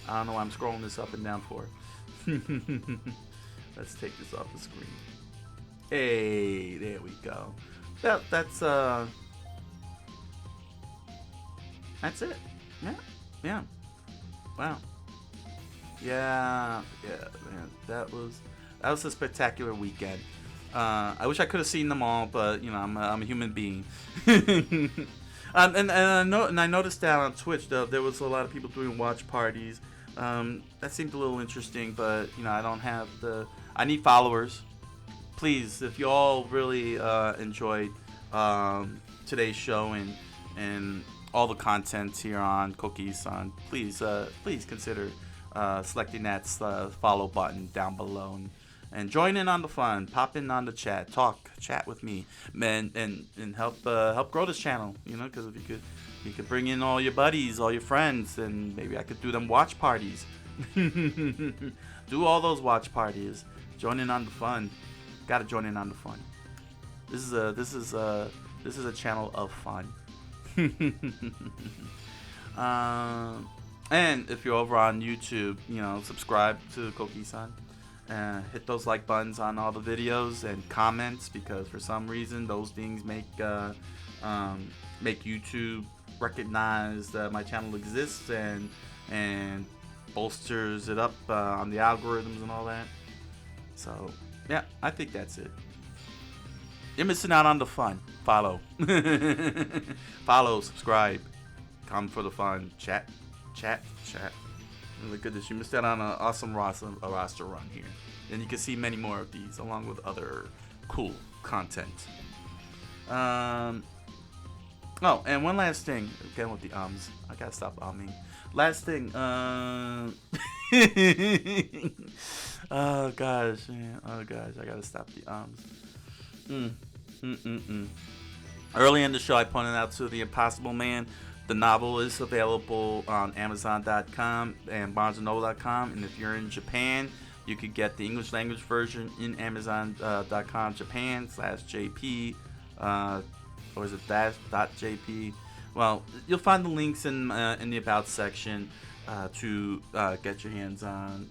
S1: I don't know why I'm scrolling this up and down for. Let's take this off the screen. Hey, there we go. That's it. Yeah. Wow. Yeah, man. That was a spectacular weekend. I wish I could have seen them all, but I'm a human being. And I noticed that on Twitch there was a lot of people doing watch parties. That seemed a little interesting, but I don't have I need followers. Please, if you all really enjoyed today's show and all the content here on Coqui-san, please consider selecting that follow button down below and join in on the fun. Pop in on the chat with me, man, and help grow this channel. Because if you could bring in all your buddies, all your friends, and maybe I could do them watch parties. Do all those watch parties. Join in on the fun. Gotta join in on the fun. This is a channel of fun. And if you're over on YouTube, subscribe to Coqui-san. Hit those like buttons on all the videos and comments, because for some reason those things make YouTube recognize that my channel exists and bolsters it up on the algorithms and all that. So yeah, I think that's it. You're missing out on the fun. Follow, subscribe, come for the fun, chat. Look at this. You missed out on an awesome roster run here. And you can see many more of these along with other cool content. Oh, and one last thing. Again with the ums. I gotta stop umming. Last thing. Oh gosh, man. I gotta stop the ums. Early in the show, I pointed out to The Impossible Man. The novel is available on Amazon.com and BarnesandNoble.com. And if you're in Japan, You could get the English language version in Amazon.com Japan/JP, or is it .jp? Well, you'll find the links in the About section to get your hands on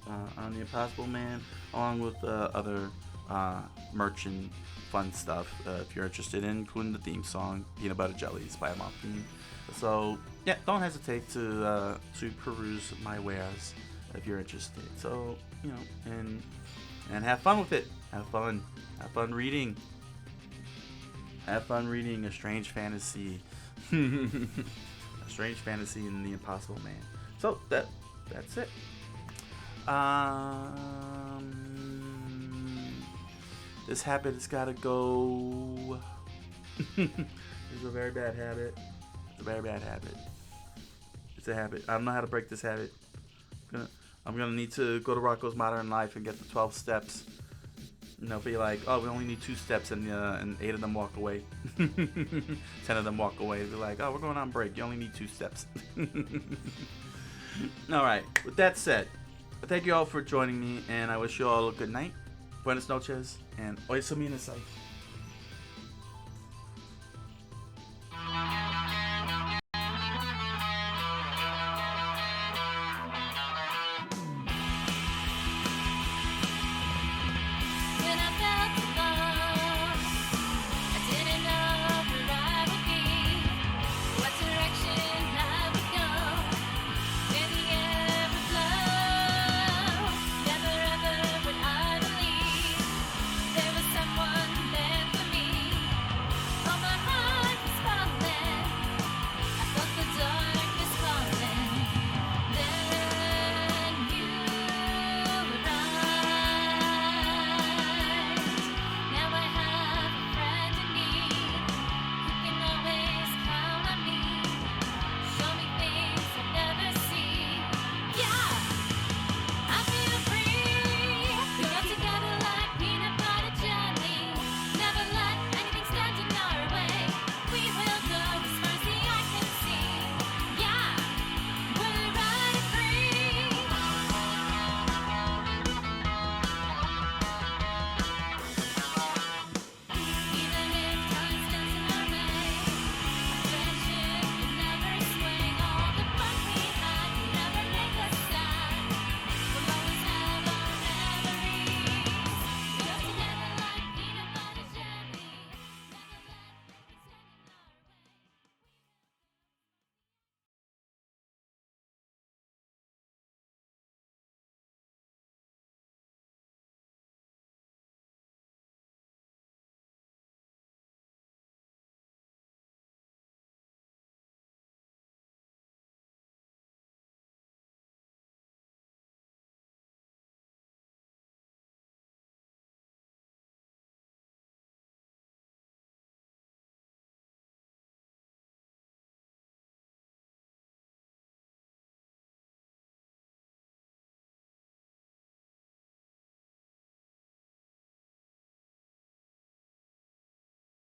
S1: the Impossible Man, along with other merch and fun stuff if you're interested in, including the theme song "Peanut Butter Jellies" by Mock Theme. So yeah, don't hesitate to peruse my wares if you're interested. So and have fun with it. Have fun reading. Have fun reading A Strange Fantasy. A Strange Fantasy in the Impossible Man. So that's it. This habit has got to go. This is a very bad habit. It's a very bad habit. It's a habit. I don't know how to break this habit. I'm gonna need to go to Rocco's Modern Life and get the 12 steps. Be like, oh, we only need 2 steps, and 8 of them walk away. 10 of them walk away. Be like, oh, we're going on break. You only need 2 steps. All right. With that said, thank you all for joining me, and I wish you all a good night. Buenas noches, and hoy se me